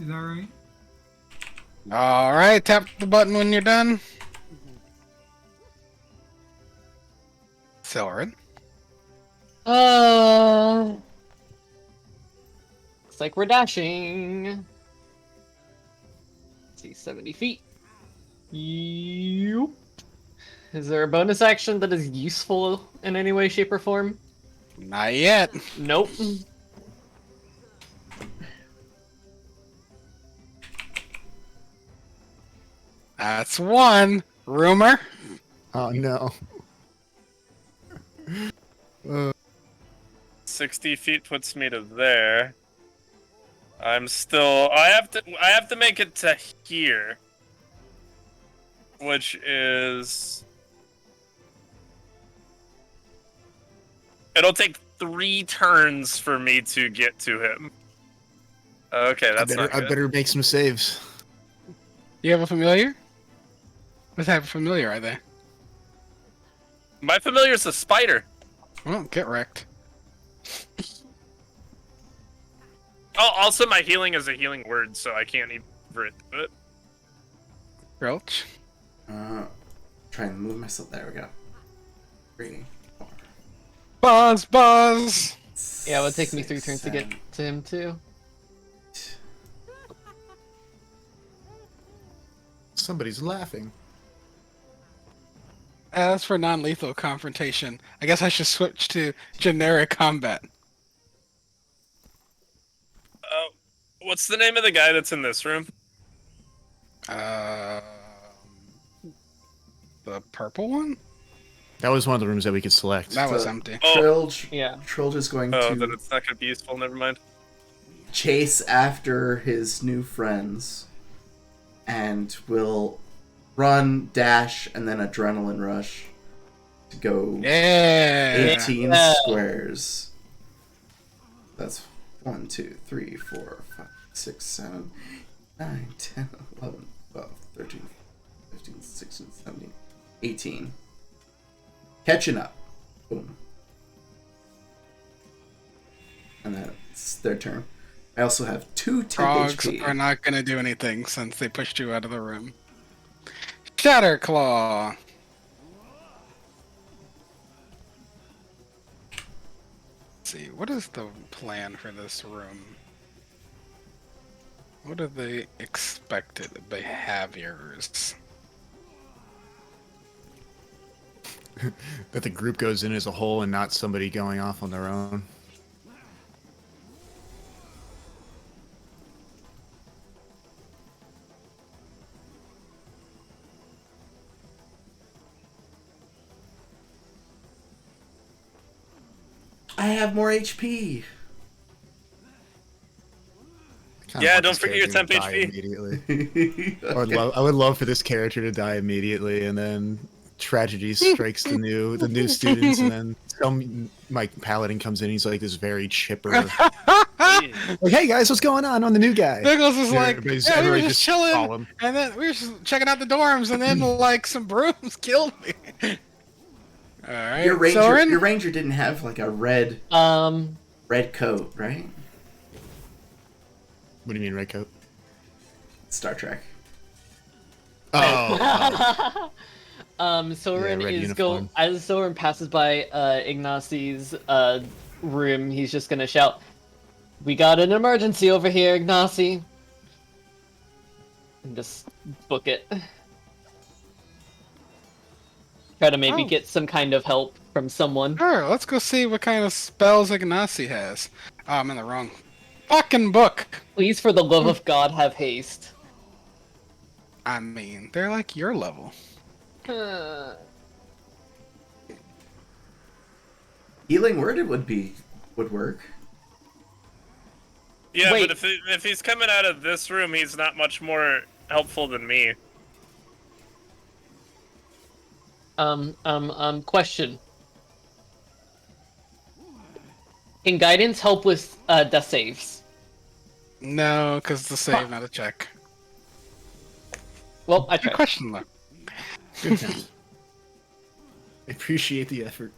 Is that right? All right, tap the button when you're done. Celerin. Looks like we're dashing. Let's see, 70 feet. Yup. Is there a bonus action that is useful in any way, shape, or form? Not yet. Nope. That's one. Rumor. Oh no. 60 feet puts me to there. I'm still. I have to make it to here, which is. It'll take 3 turns for me to get to him. Okay, that's I not good. better make some saves. You have a familiar? What type of familiar are they? My familiar's a spider. Well, get wrecked. Oh, also my healing is a healing word, so I can't even do it. Grilch. Try and move myself. There we go. 3, 4, Buzz, buzz. Yeah, it would take me 3 6, turns to get 7, to him, too. 8. Somebody's laughing. As for non-lethal confrontation, I guess I should switch to generic combat. What's the name of the guy that's in this room? The purple one? That was one of the rooms that we could select. That was So- empty. Oh. Trilge, Yeah. Trilge is going Oh, to then it's not gonna be useful. Never mind. chase after his new friends and will run, dash, and then adrenaline rush to go Yeah. 18 Yeah. squares. That's 1, 2, 3, 4, 5, 6, 7, 9, 10, 11, 12, 13, 15, 16, 17, 18. Catching up. Boom. And that's their turn. I also have 2 temp Frogs HP. are not going to do anything since they pushed you out of the room. Shatterclaw. Let's see, what is the plan for this room? What are the expected behaviors? That the group goes in as a whole and not somebody going off on their own. I have more HP. Kinda Yeah, want don't this forget your character to temp die HP. Immediately. I would love for this character to die immediately, and then tragedy strikes the new students, and then my paladin comes in. He's like this very chipper, like, "Hey guys, what's going on the new guy?" Nicholas is Yeah, like, everybody's- yeah, we were everybody just just follow chilling, him. and then we were just checking out the dorms, and then like some brooms killed me. All right, Your ranger didn't have like a red coat, right? What do you mean, red coat? Star Trek. Oh, Soren red is uniform. as Soren passes by Ignacy's room, he's just gonna shout, "We got an emergency over here, Ignacy!" And just book it. Try to maybe Oh. get some kind of help from someone. Sure, let's go see what kind of spells Ignacy has. Oh, I'm in the wrong fucking book. Please, for the love of God, have haste. I mean, they're like your level. Healing worded would work. Yeah, Wait. but if he's coming out of this room, he's not much more helpful than me. Question. Can guidance help with death saves? No, because the save, not a check. Well, I Good tried. question, though. good thing. I appreciate the effort.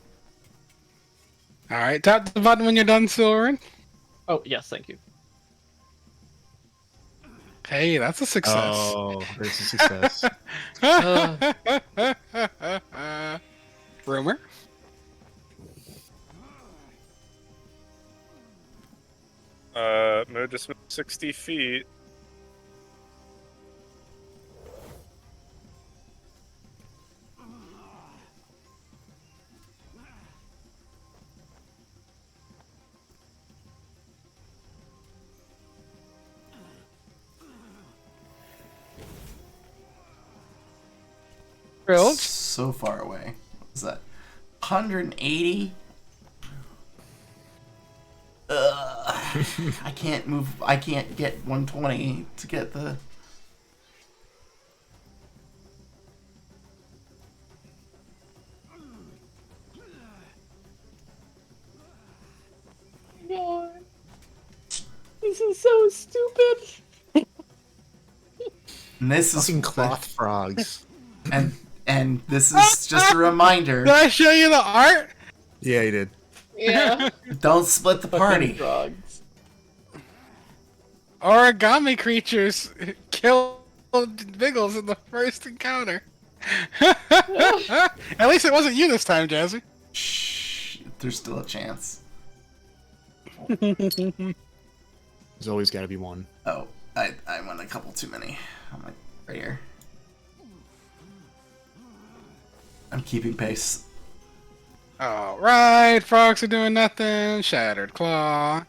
All right, tap the button when you're done, Silverin. Oh, yes, thank you. Hey, that's a success. Oh, there's a success. Rumor? Move this 60 feet. Thrilled? So far away. What is that? 180? I can't move. I can't get 120 to get the. God. This is so stupid. And this is Fucking cloth frogs. and this is just a reminder. Did I show you the art? Yeah, he did. Yeah. Don't split the party. Frogs. Origami creatures killed Biggles in the first encounter. At least it wasn't you this time, Jazzy. Shh. There's still a chance. There's always got to be one. Oh, I went a couple too many. I'm like right here. I'm keeping pace. Alright, frogs are doing nothing. Shattered Claw.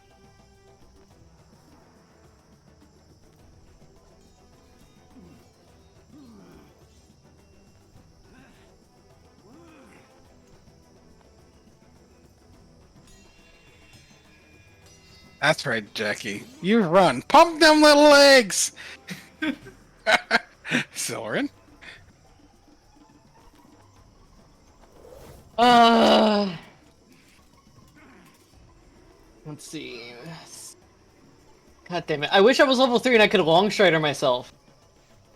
That's right, Jackie. You run. Pump them little legs! Silverin? Let's see. God damn it. I wish I was level 3 and I could long strider myself.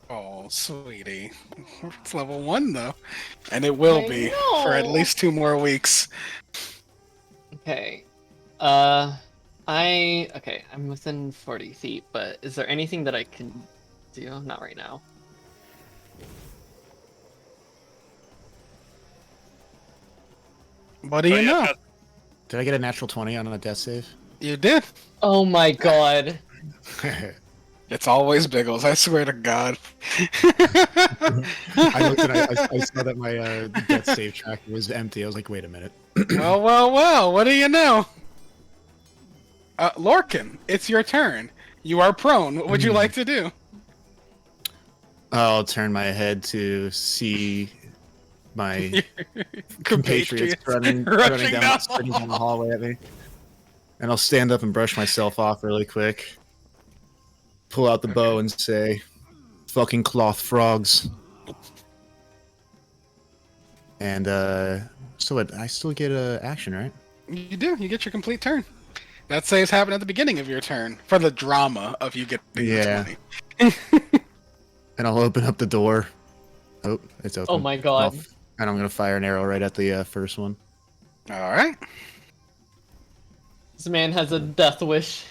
Oh, sweetie. It's level 1, though. And it will I be for at know. least 2 more weeks. Okay. Okay, I'm within 40 feet, but is there anything that I can do? Not right now. What do you know? Did I get a natural 20 on a death save? You did. Oh my god. It's always Biggles, I swear to God. I looked and I saw that my death save tracker was empty. I was like, wait a minute. Well, what do you know? Lorcan, it's your turn. You are prone. What would you like to do? I'll turn my head to see my compatriots running down the hallway at me. And I'll stand up and brush myself off really quick. Pull out the bow and say, fucking cloth frogs. And, so what, I still get action, right? You do. You get your complete turn. That saves happen at the beginning of your turn for the drama of you getting Yeah. the 20. And I'll open up the door. Oh, it's open. Oh my god. And I'm gonna fire an arrow right at the first one. All right. This man has a death wish.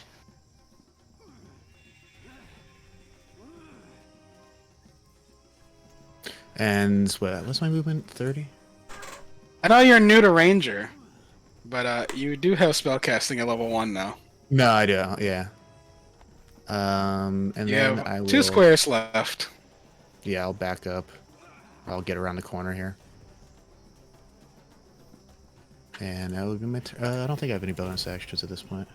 And what's my movement? 30? I know you're new to Ranger, but you do have spellcasting at level 1 now. No, I do. Yeah. And You then have I will. 2 squares left. Yeah, I'll back up. I'll get around the corner here. And that would be my. I don't think I have any bonus actions at this point.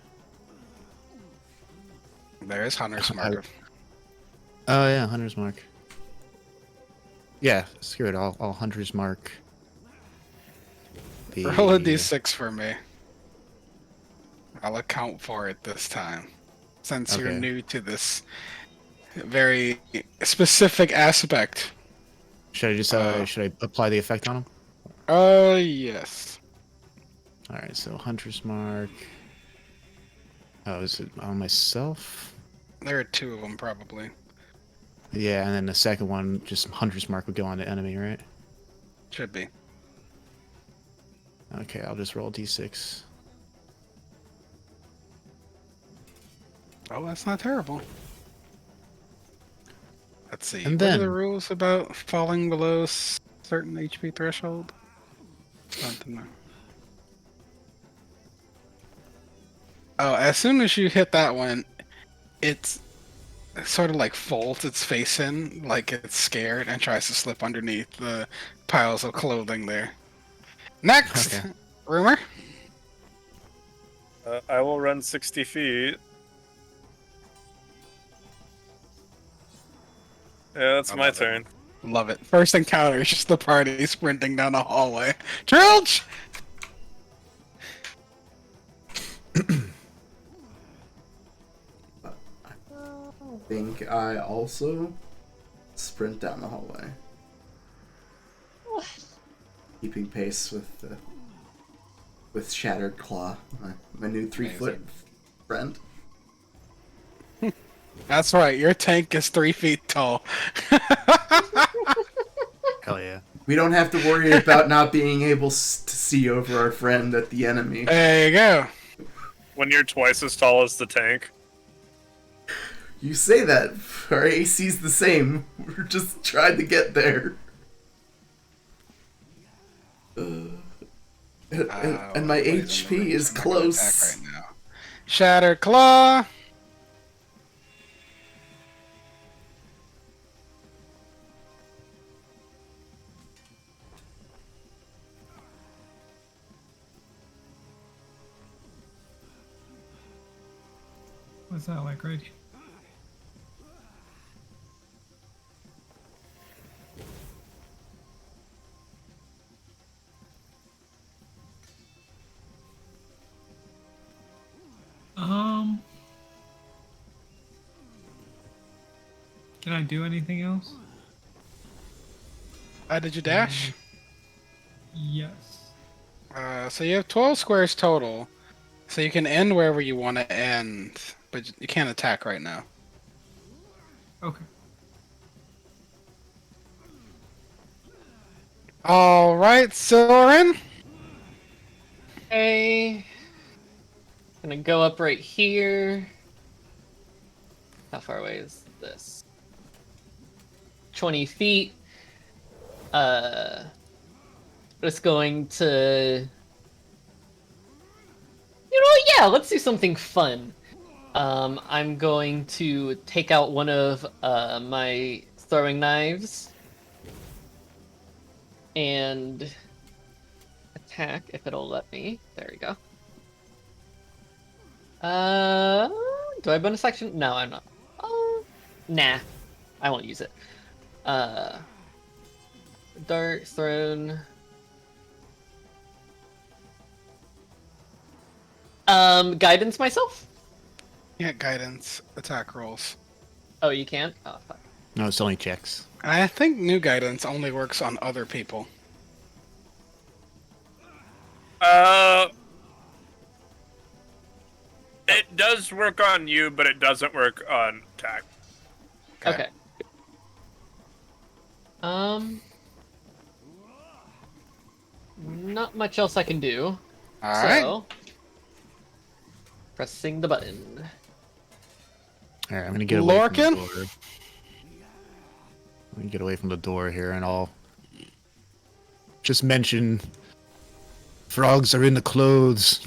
There's Hunter's Mark. Oh yeah, Hunter's Mark. Yeah, screw it. I'll Hunter's Mark. Roll a d6 for me. I'll account for it this time, since you're Okay. new to this very specific aspect. Should I just should I apply the effect on him? Yes. All right, so Hunter's Mark. Oh, is it on myself? There are 2 of them, probably. Yeah, and then the second one, just Hunter's Mark would go on the enemy, right? Should be. Okay, I'll just roll d6. Oh, that's not terrible. Let's see. And what are then- the rules about falling below certain HP threshold? Something there. Oh, as soon as you hit that one, it's sort of like folds its face in, like it's scared and tries to slip underneath the piles of clothing there. Next, Okay. Rumor. I will run 60 feet. Yeah, that's I my love it. turn. Love it. First encounter is just the party sprinting down the hallway. Trilch! I think I also sprint down the hallway, keeping pace with Shattered Claw, my new 3-foot friend. That's right. Your tank is 3 feet tall. Hell yeah. We don't have to worry about not being able to see over our friend at the enemy. There you go. When you're twice as tall as the tank. You say that. Our AC's the same. We're just trying to get there. And my Wait a HP minute. is I'm not gonna close. attack right now. Shattered Claw. What's that like right here? Can I do anything else? Did you dash? Yes. So you have 12 squares total. So you can end wherever you want to end, but you can't attack right now. Okay. All right, Soren. Okay. Gonna go up right here. How far away is this? 20 feet. Just going to... You know, yeah, let's do something fun. I'm going to take out one of my throwing knives and attack if it'll let me. There we go. Do I bonus action? No, I'm not. Nah, I won't use it. Dart thrown. Guidance myself. Yeah, guidance attack rolls. Oh, you can't. Oh, fuck. No, it's only checks. And I think new guidance only works on other people. It does work on you, but it doesn't work on attack. Okay. Not much else I can do. All right. So, pressing the button. All right, I'm gonna get away from the Lorcan? door. Let me get away from the door here, and I'll just mention frogs are in the clothes.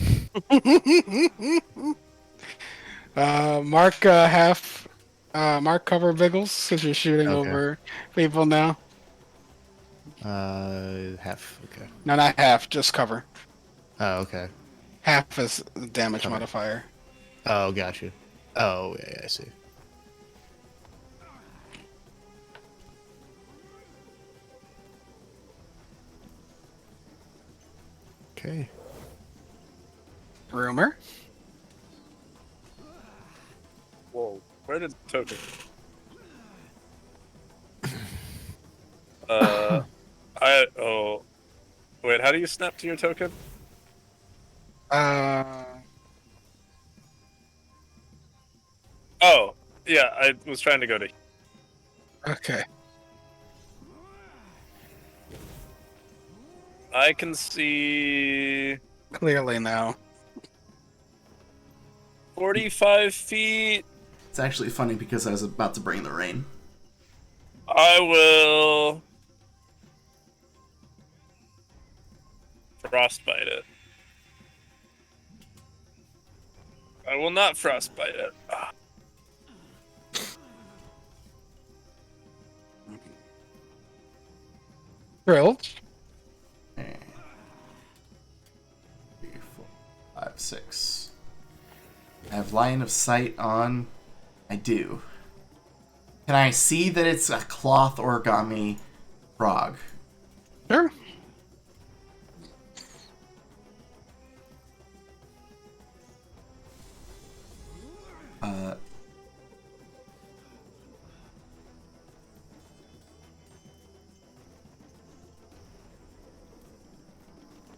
Mark Mark cover Biggles because you're shooting Okay. over people now. Half. Okay. No, not half, just cover. Oh, okay. Half is the damage Cover. modifier. Oh, gotcha. Oh, yeah, I see. Okay. Rumor. Whoa, where did the token? Wait, how do you snap to your token? Oh, yeah, I was trying to go to. Okay. I can see Clearly now. 45 feet. It's actually funny because I was about to bring the rain. I will frostbite it. I will not frostbite it. Ah. Grilled. 3, 4, 5, 6. I have line of sight on. I do. Can I see that it's a cloth origami frog? Sure.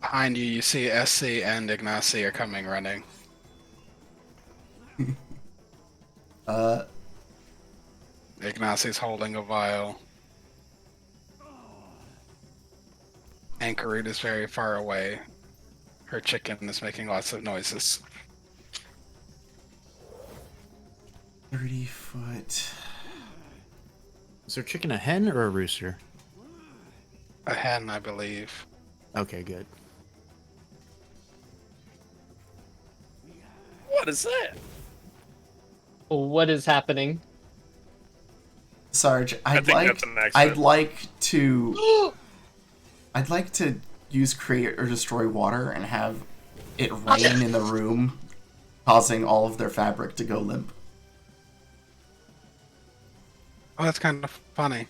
Behind you, you see SC and Ignacy are coming running. Ignacy's holding a vial. Anchorid is very far away. Her chicken is making lots of noises. 30 foot. Is there chicken a hen or a rooster? A hen, I believe. Okay, good. What is that? What is happening? Sarge, I'd think like that's an accident. I'd like to use create or destroy water and have it rain in the room, causing all of their fabric to go limp. Oh, that's kind of funny.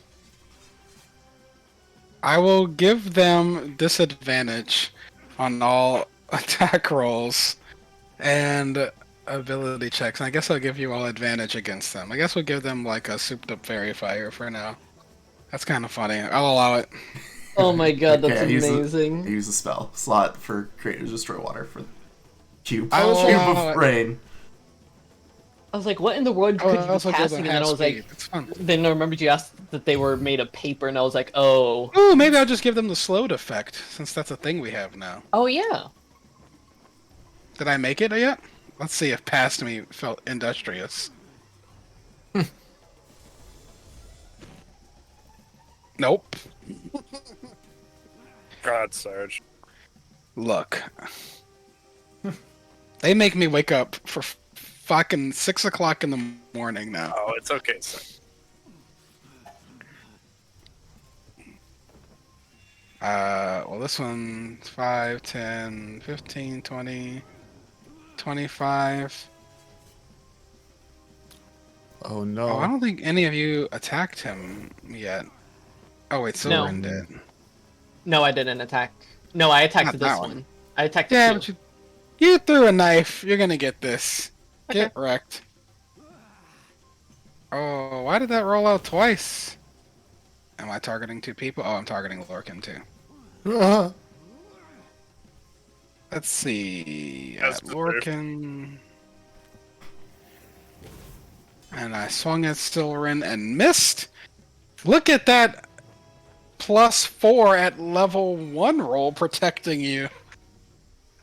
I will give them disadvantage on all attack rolls and ability checks. And I guess I'll give you all advantage against them. I guess we'll give them like a souped up fairy fire for now. That's kind of funny. I'll allow it. Oh my god, that's I use amazing. I use a spell slot for create or destroy water for cube. I will Cube allow of it. rain. I was like, what in the world Oh, could I you be also give casting? them And then half I was speed. like, It's fun. then I remembered you asked that they were made of paper, and I was like, oh. Ooh, maybe I'll just give them the slowed effect, since that's a thing we have now. Oh yeah. Did I make it yet? Let's see if past me felt industrious. Nope. God, Sarge. Look. They make me wake up for fucking 6 o'clock in the morning now. Oh, it's okay, sir. Well, this one's 5, 10, 15, 20, 25. Oh no. Oh, I don't think any of you attacked him yet. Oh, wait, No. Silverin did. No, I didn't attack. No, I attacked Not this that one. one. I attacked Yeah, two. but you threw a knife. You're gonna get this. Okay. Get wrecked. Oh, why did that roll out twice? Am I targeting 2 people? Oh, I'm targeting Lorcan too. Ah. Let's see. As At deserved. Lorcan. And I swung at Silverin and missed. Look at that +4 at level 1 roll protecting you.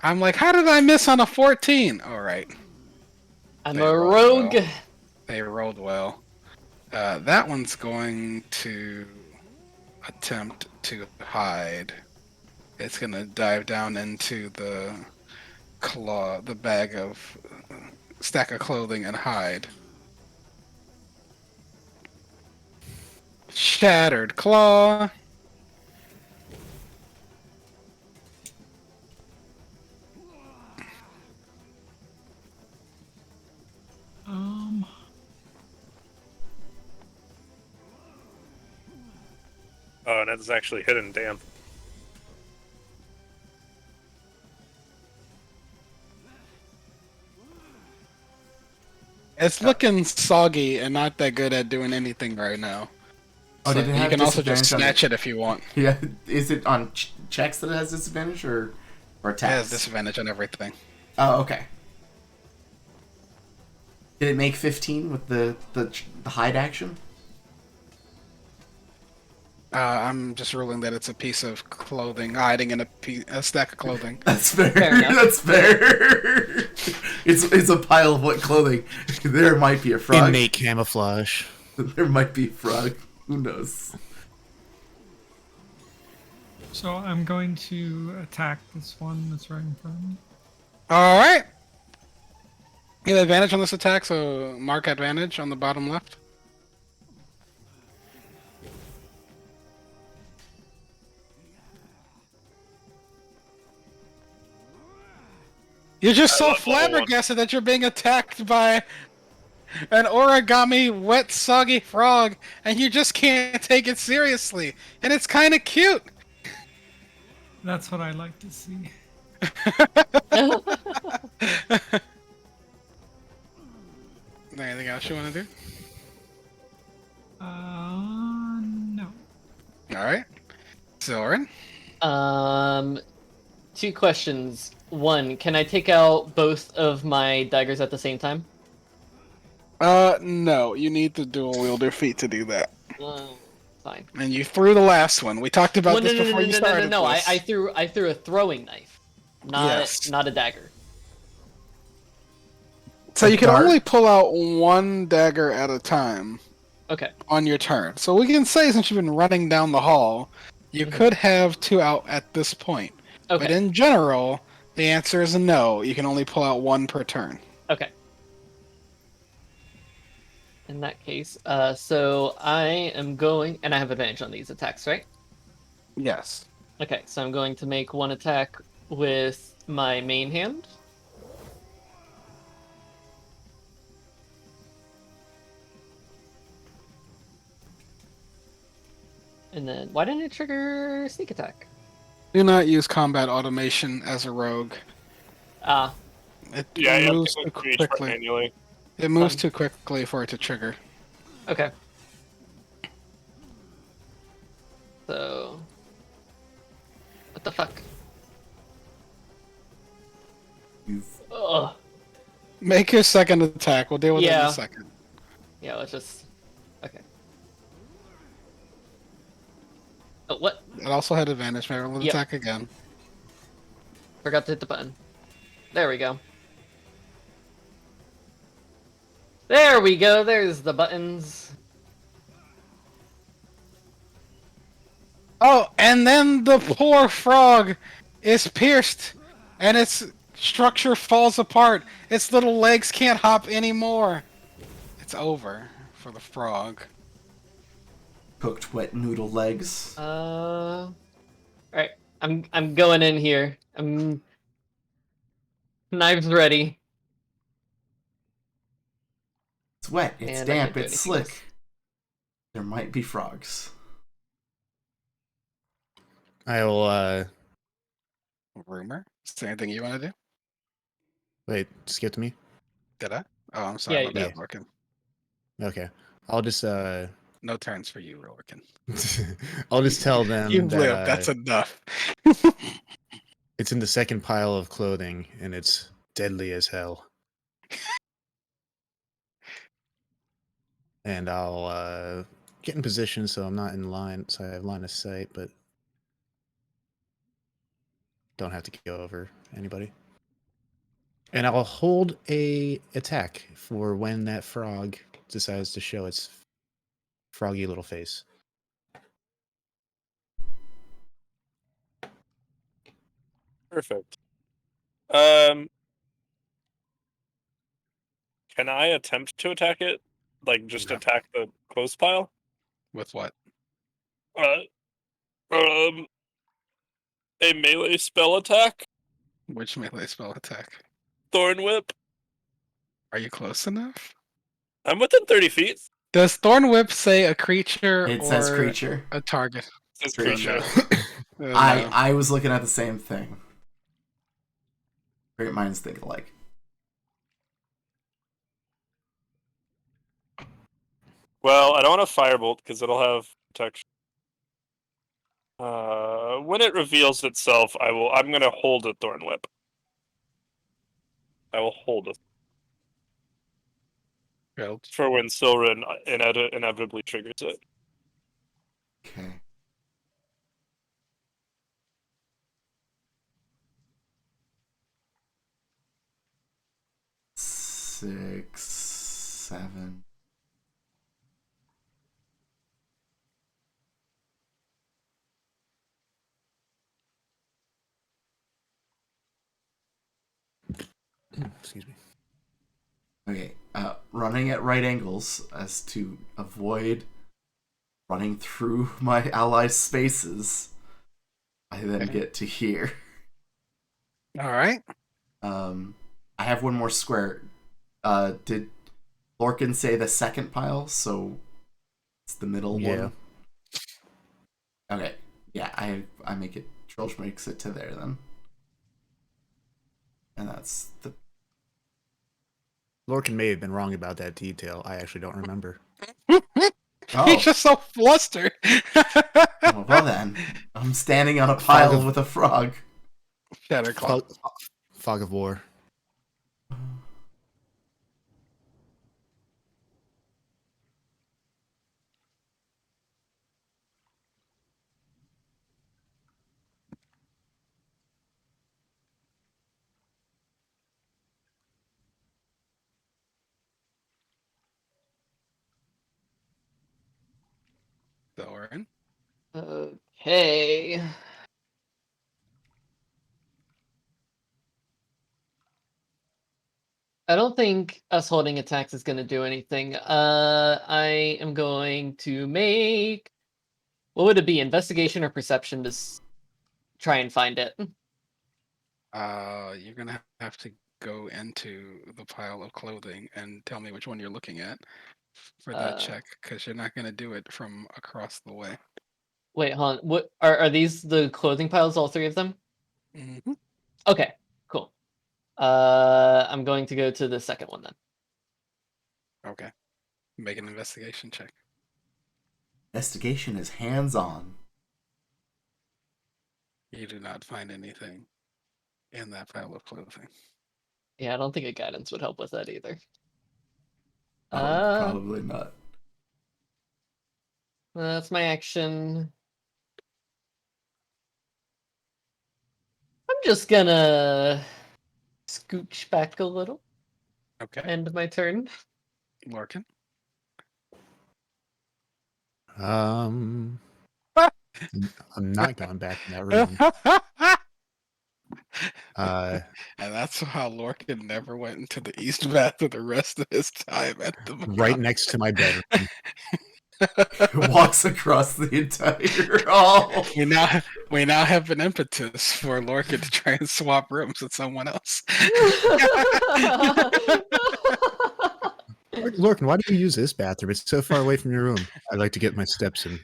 I'm like, how did I miss on a 14? All right. I'm They a rolled rogue. well. They rolled well. That one's going to attempt to hide. It's gonna dive down into the bag of stack of clothing and hide. Shattered claw. Oh, and it's actually hidden. Damn. It's looking soggy and not that good at doing anything right now. Oh, So did it you have can also just disadvantage on snatch it if you want. Yeah, is it on checks that it has disadvantage or It has attacks? disadvantage on everything. Oh, okay. Did it make 15 with the hide action? I'm just ruling that it's a piece of clothing hiding in a stack of clothing. That's fair. Fair enough. That's fair. It's a pile of wet clothing. There might be a frog. Innate camouflage. There might be a frog. Who knows? So I'm going to attack this one that's right in front of me. All right. You have advantage on this attack, so mark advantage on the bottom left. You're just so love level one. flabbergasted that you're being attacked by an origami wet soggy frog and you just can't take it seriously. And it's kind of cute. That's what I like to see. Anything else you want to do? No. All right. Silverin. 2 questions. 1, can I take out both of my daggers at the same time? No. You need the dual wielder feat to do that. Fine. And you threw the last one. We talked about Well, no, this no, before no, you no, no, started. no, no. this. I threw a throwing knife, not Yes. not a dagger. So A you can dart? only pull out one dagger at a time Okay. on your turn. So we can say, since you've been running down the hall, you could have 2 out at this point. But Okay. in general, the answer is no. You can only pull out 1 per turn. Okay. In that case, so I am going, and I have advantage on these attacks, right? Yes. Okay, so I'm going to make 1 attack with my main hand. And then, why didn't it trigger sneak attack? Do not use combat automation as a rogue. Ah, It Yeah, you moves have too to reach for it quickly. manually. It moves Fun. too quickly for it to trigger. okay. So, what the fuck? You've Ugh. Make your second attack. We'll deal with it in Yeah. a second. Yeah, let's just. Okay. Oh, what? It also had advantage. Maybe we'll Yep. attack again. Forgot to hit the button. There we go. There we go. There's the buttons. Oh, and then the poor frog is pierced, and its Structure falls apart. Its little legs can't hop anymore. It's over for the frog. Cooked wet noodle legs. All right. I'm going in here. I'm knives ready. It's wet, it's And I damp, can't do it's anything else. slick. There might be frogs. I will. Rumor? Is there anything you want to do? Wait. Skip to me. Did I? Oh, I'm sorry. Yeah, My bad, yeah. Lorcan. Okay. I'll just. No turns for you, Lorcan. I'll just tell them You've that lived. That's enough. it's in the second pile of clothing and it's deadly as hell. And I'll get in position so I'm not in line, so I have line of sight, but don't have to go over anybody. And I'll hold a attack for when that frog decides to show its froggy little face. Perfect. Can I attempt to attack it? Like, just Okay. attack the close pile? With what? Uh, a melee spell attack? Which melee spell attack? Thorn Whip? Are you close enough? I'm within 30 feet. Does Thorn Whip say a creature It or says creature. a target? This Creature. creature. No. I was looking at the same thing. Great minds think alike. Well, I don't want to firebolt because it'll have protection. When it reveals itself, I'm gonna hold a Thorn Whip. I will hold it Build. for when Silren inevitably triggers it. Okay. Six, 7. Excuse me. Okay. Running at right angles as to avoid running through my allies' spaces. I then Okay. get to here. All right. I have one more square. Did Lorcan say the second pile? So it's the middle Yeah. one. Okay. Yeah, I make it. Trolch makes it to there then. And that's the. Lorcan may have been wrong about that detail. I actually don't remember. Oh, He's just so flustered. well then. I'm standing on a pile with a frog. Shatterclaw. Fog of War. Thorin. Okay. I don't think us holding attacks is going to do anything. I am going to make. What would it be? Investigation or perception to try and find it? You're gonna have to go into the pile of clothing and tell me which one you're looking at for that check, because you're not gonna do it from across the way. Wait, hold on. What are these the clothing piles? All three of them? Mm-hmm. Okay, cool. I'm going to go to the second one then. Okay. Make an investigation check. Investigation is hands-on. You do not find anything in that pile of clothing. Yeah, I don't think a guidance would help with that either. Probably not. That's my action. I'm just gonna scooch back a little. Okay. End my turn. Lorcan. I'm not going back in that room. Uh, And that's how Lorcan never went into the East Bath for the rest of his time at the right next to my bedroom. Walks across the entire hall. we now have an impetus for Lorcan to try and swap rooms with someone else. Lorcan, why do you use this bathroom? It's so far away from your room. I'd like to get my steps in.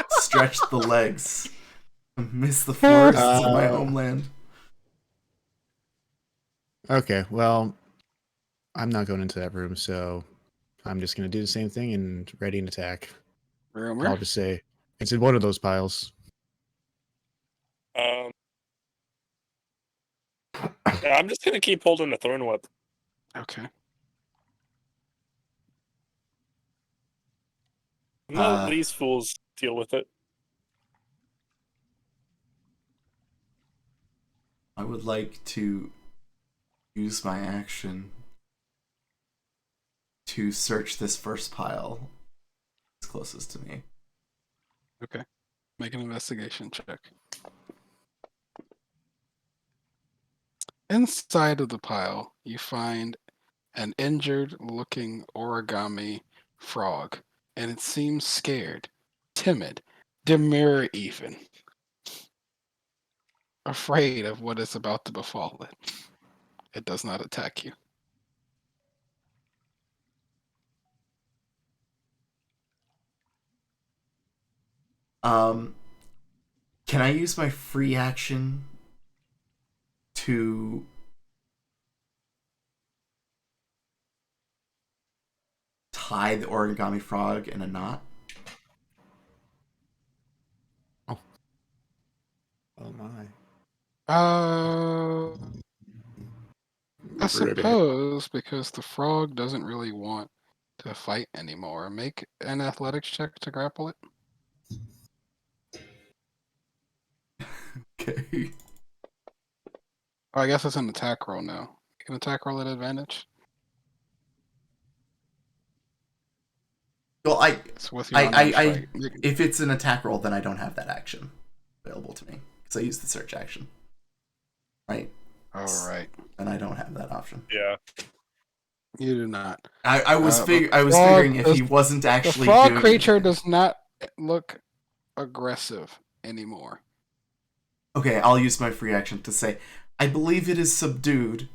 Stretch the legs. Miss the forests of my homeland. Okay, well, I'm not going into that room, so I'm just going to do the same thing and ready an attack. Rumor. I'll just say it's in one of those piles. Yeah, I'm just gonna keep holding the thorn whip. Okay. Let these fools deal with it. I would like to use my action to search this first pile that's closest to me. Okay. Make an investigation check. Inside of the pile, you find an injured-looking origami frog, and it seems scared, timid, demure even, afraid of what is about to befall it. It does not attack you. Can I use my free action to tie the origami frog in a knot? Oh my. I suppose because the frog doesn't really want to fight anymore. Make an athletics check to grapple it. Okay. Oh, I guess it's an attack roll now. You can attack roll at advantage. Well, It's with your unarmed strike. if it's an attack roll, then I don't have that action available to me because I use the search action. Right. All right. And I don't have that option. Yeah. You do not. I was frog- figuring if he wasn't The actually frog doing creature anything. does not look aggressive anymore. Okay, I'll use my free action to say, I believe it is subdued.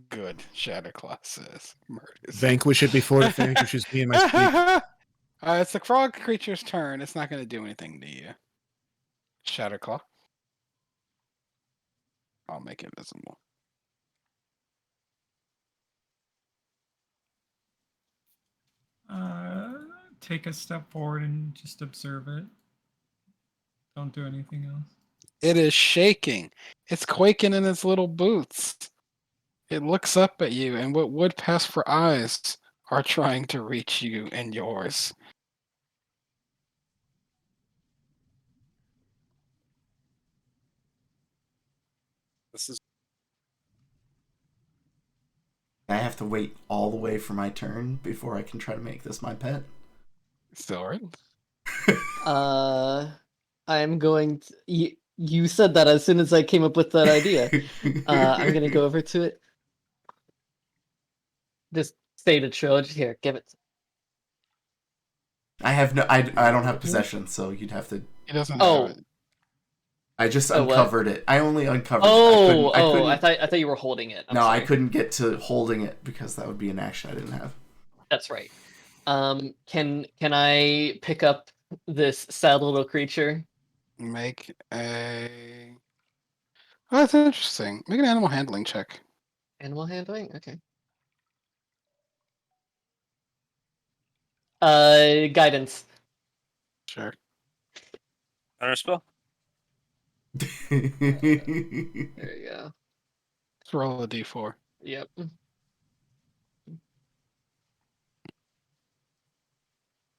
Good, Shatterclaw says. Murders. Vanquish it before it vanquishes me in my sleep. It's the frog creature's turn. It's not going to do anything to you. Shatterclaw. I'll make it visible. Take a step forward and just observe it. Don't do anything else. It is shaking. It's quaking in its little boots. It looks up at you, and what would pass for eyes are trying to reach you and yours. This is I have to wait all the way for my turn before I can try to make this my pet. Soren? I'm going to. You said that as soon as I came up with that idea. I'm gonna go over to it. Just stay to chill. Just here, give it. I have no. I don't have possession, so you'd have to. He doesn't Oh. have it. I just Oh, what? uncovered it. I only uncovered Oh, it. I thought you were holding it. I'm no, I sorry. couldn't get to holding it because that would be an action I didn't have. That's right. Can I pick up this sad little creature? Make a. Oh, that's interesting. Make an animal handling check. Animal handling? Okay. Guidance. Sure. counter spell. There you go. Let's roll a d4. Yep.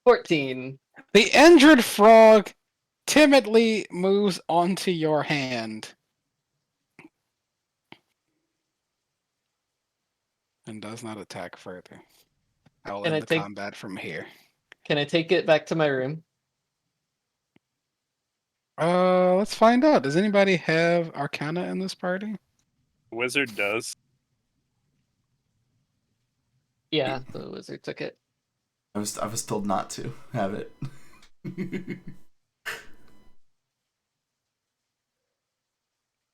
$14. The injured frog timidly moves onto your hand and does not attack further. I will Can end I the take- combat from here. Can I take it back to my room? Let's find out. Does anybody have Arcana in this party? Wizard does. Yeah, the wizard took it. I was told not to have it.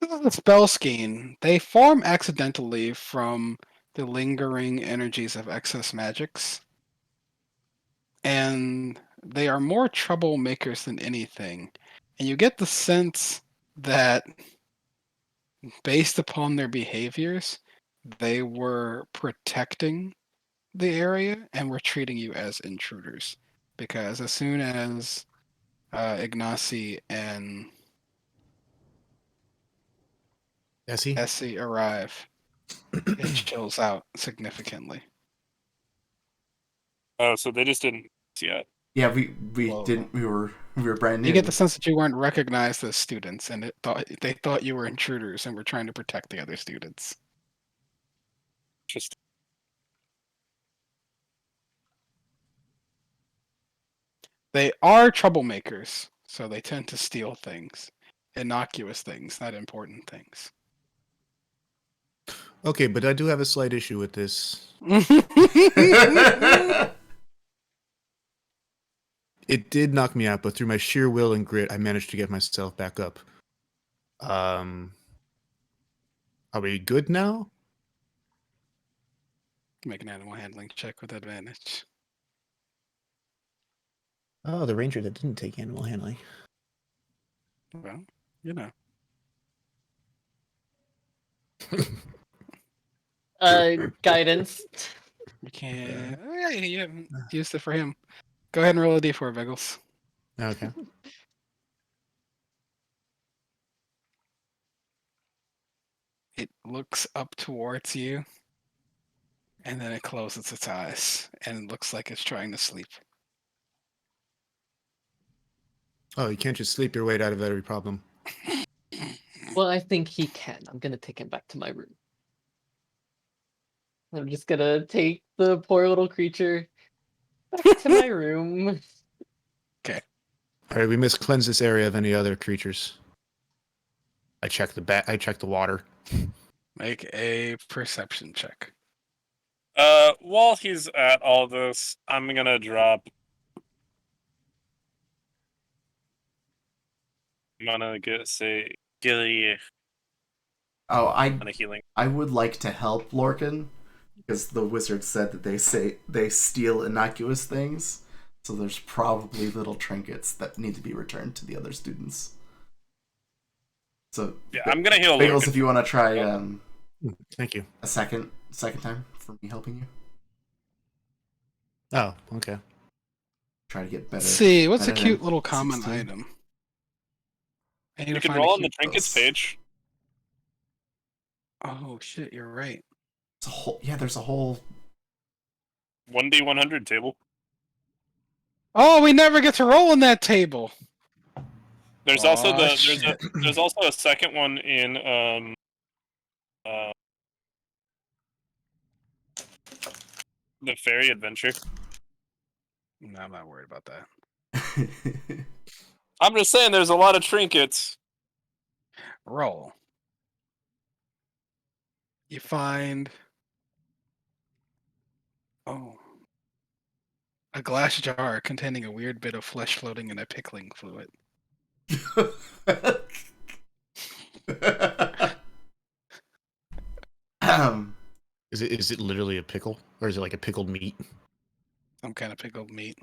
This is the spell scheme. They form accidentally from the lingering energies of excess magics. And they are more troublemakers than anything. And you get the sense that based upon their behaviors, they were protecting the area and were treating you as intruders. Because as soon as Ignacy and Essie arrive, it chills out significantly. Oh, so they just didn't yet. Yeah, we Whoa. didn't. We were brand new. You get the sense that you weren't recognized as students, and they thought you were intruders and were trying to protect the other students. Just They are troublemakers, so they tend to steal things, innocuous things, not important things. Okay, but I do have a slight issue with this. It did knock me out, but through my sheer will and grit, I managed to get myself back up. Are we good now? Make an animal handling check with advantage. Oh, the ranger that didn't take animal handling. Well, you know. Guidance. You can't. Oh, yeah, you haven't used it for him. Go ahead and roll a d4, Viggles. Okay. It looks up towards you, and then it closes its eyes, and it looks like it's trying to sleep. Oh, you can't just sleep your way out of every problem. Well, I think he can. I'm gonna take him back to my room. I'm just gonna take the poor little creature back to my room. All right, we must cleanse this area of any other creatures. I check the water. Make a perception check. while he's at all this, I'm gonna drop. I'm gonna say Gilly Oh, on a healing. I would like to help Lorcan because the wizard said that they steal innocuous things. So there's probably little trinkets that need to be returned to the other students. So Yeah, I'm gonna heal Bagels, Lorcan. if you want to try Thank you. a second time for me helping you, Oh, okay. try to get better. Let's see, what's a better cute than little common 16. item? I need You to can find a roll on the cute- trinkets page. Oh shit, you're right. There's a whole 1d100 table. Oh, we never get to roll on that table. There's also Aw, there's also a second one in the fairy adventure. No, I'm not worried about that. I'm just saying there's a lot of trinkets. Roll. You find a glass jar containing a weird bit of flesh floating in a pickling fluid. Is it literally a pickle, or is it like a pickled meat? Some kind of pickled meat,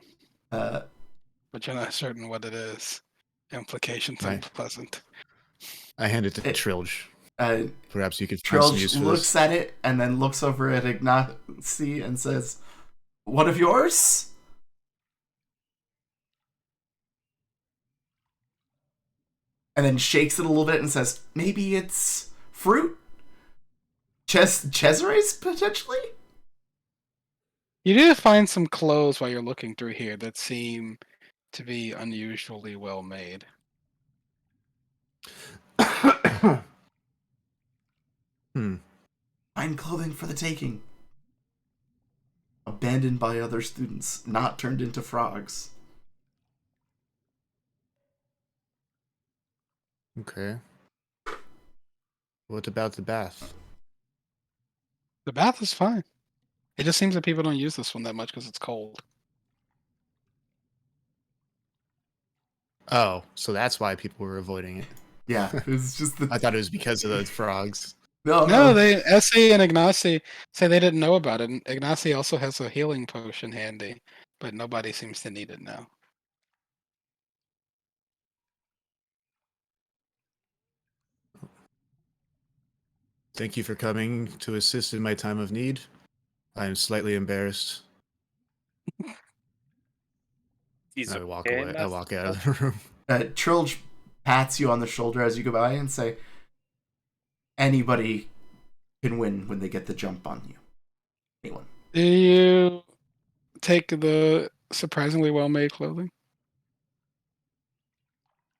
uh, but you're not certain what it is. Implications Right. unpleasant. I hand it to It- Trilge. uh, Perhaps you could find some use Trilge for looks this. at it and then looks over at Ignacy and says, "One of yours?" And then shakes it a little bit and says, "Maybe it's fruit? Cesare's, potentially?" You do find some clothes while you're looking through here that seem to be unusually well made. Fine clothing for the taking. Abandoned by other students, not turned into frogs. Okay. What about the bath? The bath is fine. It just seems that people don't use this one that much because it's cold. Oh, so that's why people were avoiding it. Yeah, it's just I the thought it was because of the frogs. No, they Essie and Ignacy say they didn't know about it. And Ignacy also has a healing potion handy, but nobody seems to need it now. Thank you for coming to assist in my time of need. I am slightly embarrassed. He's I walk okay, away. I Master. walk out of the room. Trilge pats you on the shoulder as you go by and say, "Anybody can win when they get the jump on you. Anyone." Do you take the surprisingly well-made clothing?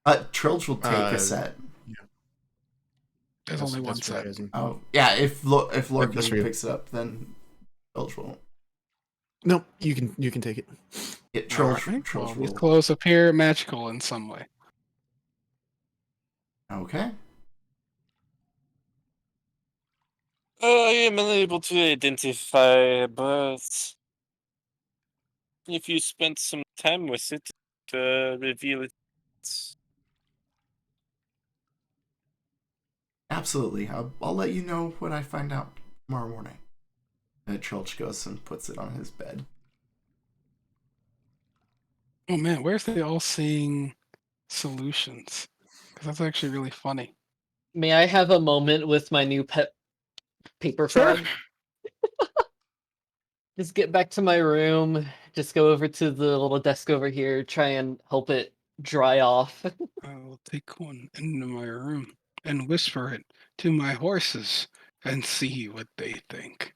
Trilge will take a Uh, set. There's only one That's set. surprising. Oh, yeah. If That's Lorcan real. picks it up, then Trilge won't. No, you can take it. Yeah, Alright, Trilge well, these will. clothes appear magical in some way. Okay. I am unable to identify, but if you spent some time with it, reveal it. Absolutely. I'll let you know when I find out tomorrow morning. And Trilch goes and puts it on his bed. Oh man, where's the all-seeing solutions? Because that's actually really funny. May I have a moment with my new pet paper Sure. frog? Just get back to my room. Just go over to the little desk over here. Try and help it dry off. I'll take one into my room and whisper it to my horses and see what they think.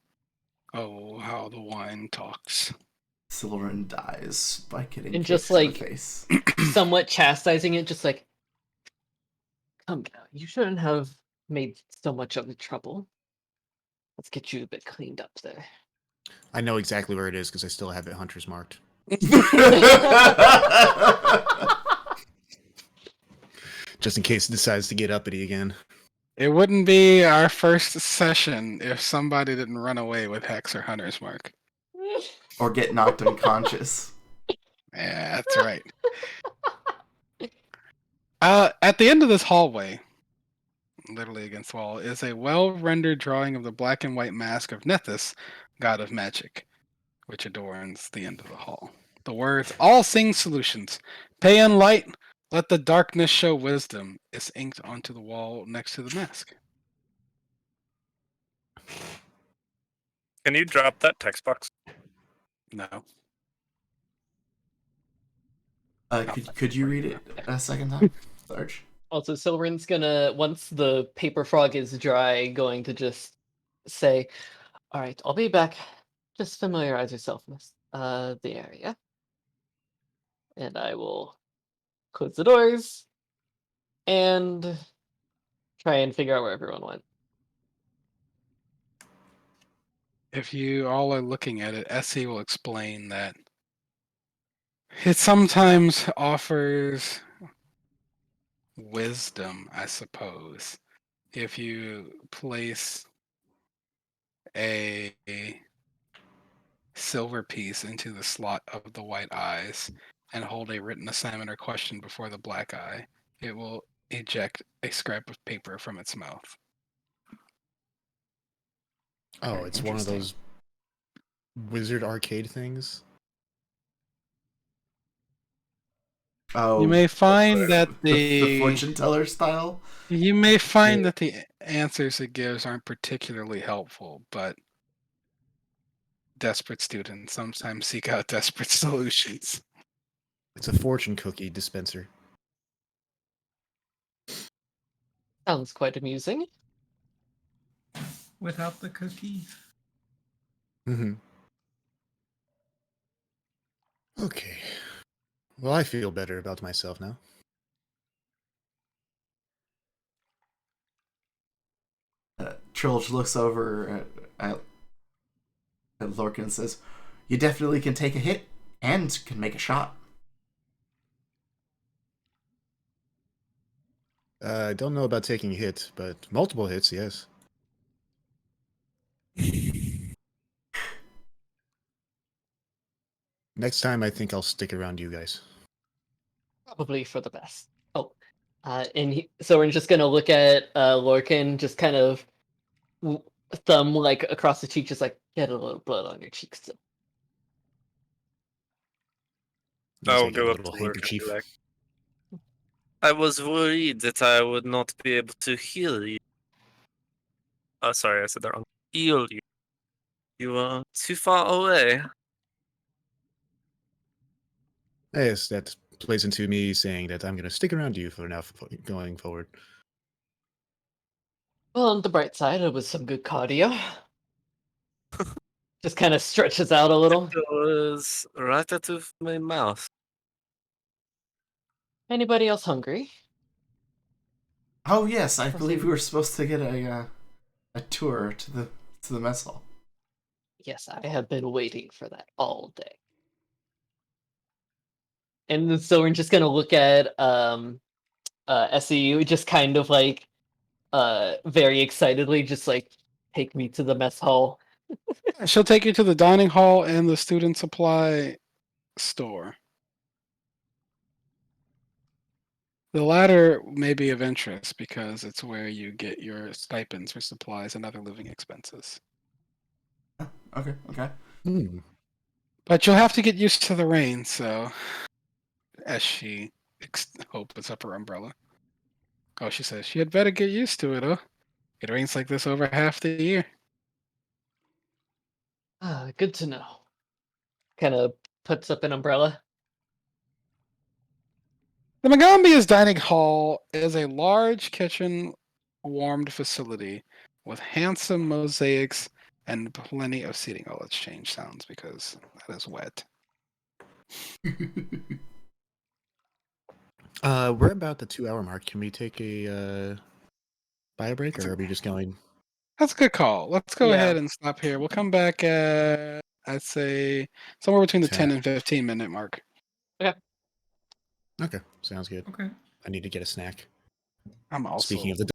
Oh, how the wine talks. Silverin dies by getting And kicked just, in the like, face. Somewhat chastising it, just like, come now, you shouldn't have made so much of the trouble. Let's get you a bit cleaned up there. I know exactly where it is because I still have it hunter's marked. Just in case it decides to get uppity again. It wouldn't be our first session if somebody didn't run away with Hex or Hunter's Mark. Or get knocked unconscious. Yeah, that's right. At the end of this hallway, literally against the wall, is a well-rendered drawing of the black and white mask of Nethys, god of magic, which adorns the end of the hall. The words, all sing solutions, pay in light, let the darkness show wisdom, is inked onto the wall next to the mask. Can you drop that text box? No. Could you read it a second time, Sarge? Also, Silverin's gonna, once the paper frog is dry, going to just say, all right, I'll be back. Just familiarize yourself with the area. And I will close the doors and try and figure out where everyone went. If you all are looking at it, Essie will explain that it sometimes offers wisdom, I suppose. If you place a silver piece into the slot of the white eyes and hold a written assignment or question before the black eye, it will eject a scrap of paper from its mouth. Oh, Very it's one of interesting. those wizard arcade things. Oh, You may find that the fortune teller style. You may find that the answers it gives aren't particularly helpful, but desperate students sometimes seek out desperate solutions. It's a fortune cookie dispenser. Sounds quite amusing. Without the cookie. Mm-hmm. Okay. Well, I feel better about myself now. Trilge looks over at Lorcan and says, "You definitely can take a hit and can make a shot." I don't know about taking hits, but multiple hits, yes. Next time, I think I'll stick around you guys. Probably for the best. Oh, so we're just gonna look at Lorcan, just kind of thumb like across the cheek, just like get a little blood on your cheek still. Unless I I'll get a go up little to Lurk and be handkerchief. like, I was worried that I would not be able to heal you. Oh, sorry, I said that wrong. Heal you. You are too far away. Yes, that plays into me saying that I'm going to stick around you for now going forward. Well, on the bright side, it was some good cardio. Just kind of stretches out a little. It was right out of my mouth. Anybody else hungry? Oh yes, I I'll believe see. we were supposed to get a tour to the mess hall. Yes, I have been waiting for that all day. And so we're just gonna look at SEU, just kind of like very excitedly, just like take me to the mess hall. She'll take you to the dining hall and the student supply store. The latter may be of interest because it's where you get your stipends for supplies and other living expenses. Okay, okay. Hmm. But you'll have to get used to the rain, so. As she opens up her umbrella. Oh, she says she had better get used to it, huh? It rains like this over half the year. Ah, good to know. Kind of puts up an umbrella. The Magambia's dining hall is a large kitchen warmed facility with handsome mosaics and plenty of seating. Oh, let's change sounds because that is wet. We're about the 2-hour mark. Can we take a bio break, or are we just going? That's a good call. Let's go Yeah. ahead and stop here. We'll come back at, I'd say, somewhere between the 10 and 15 minute mark. Okay, sounds good. Okay. I need to get a snack. I'm also Speaking of the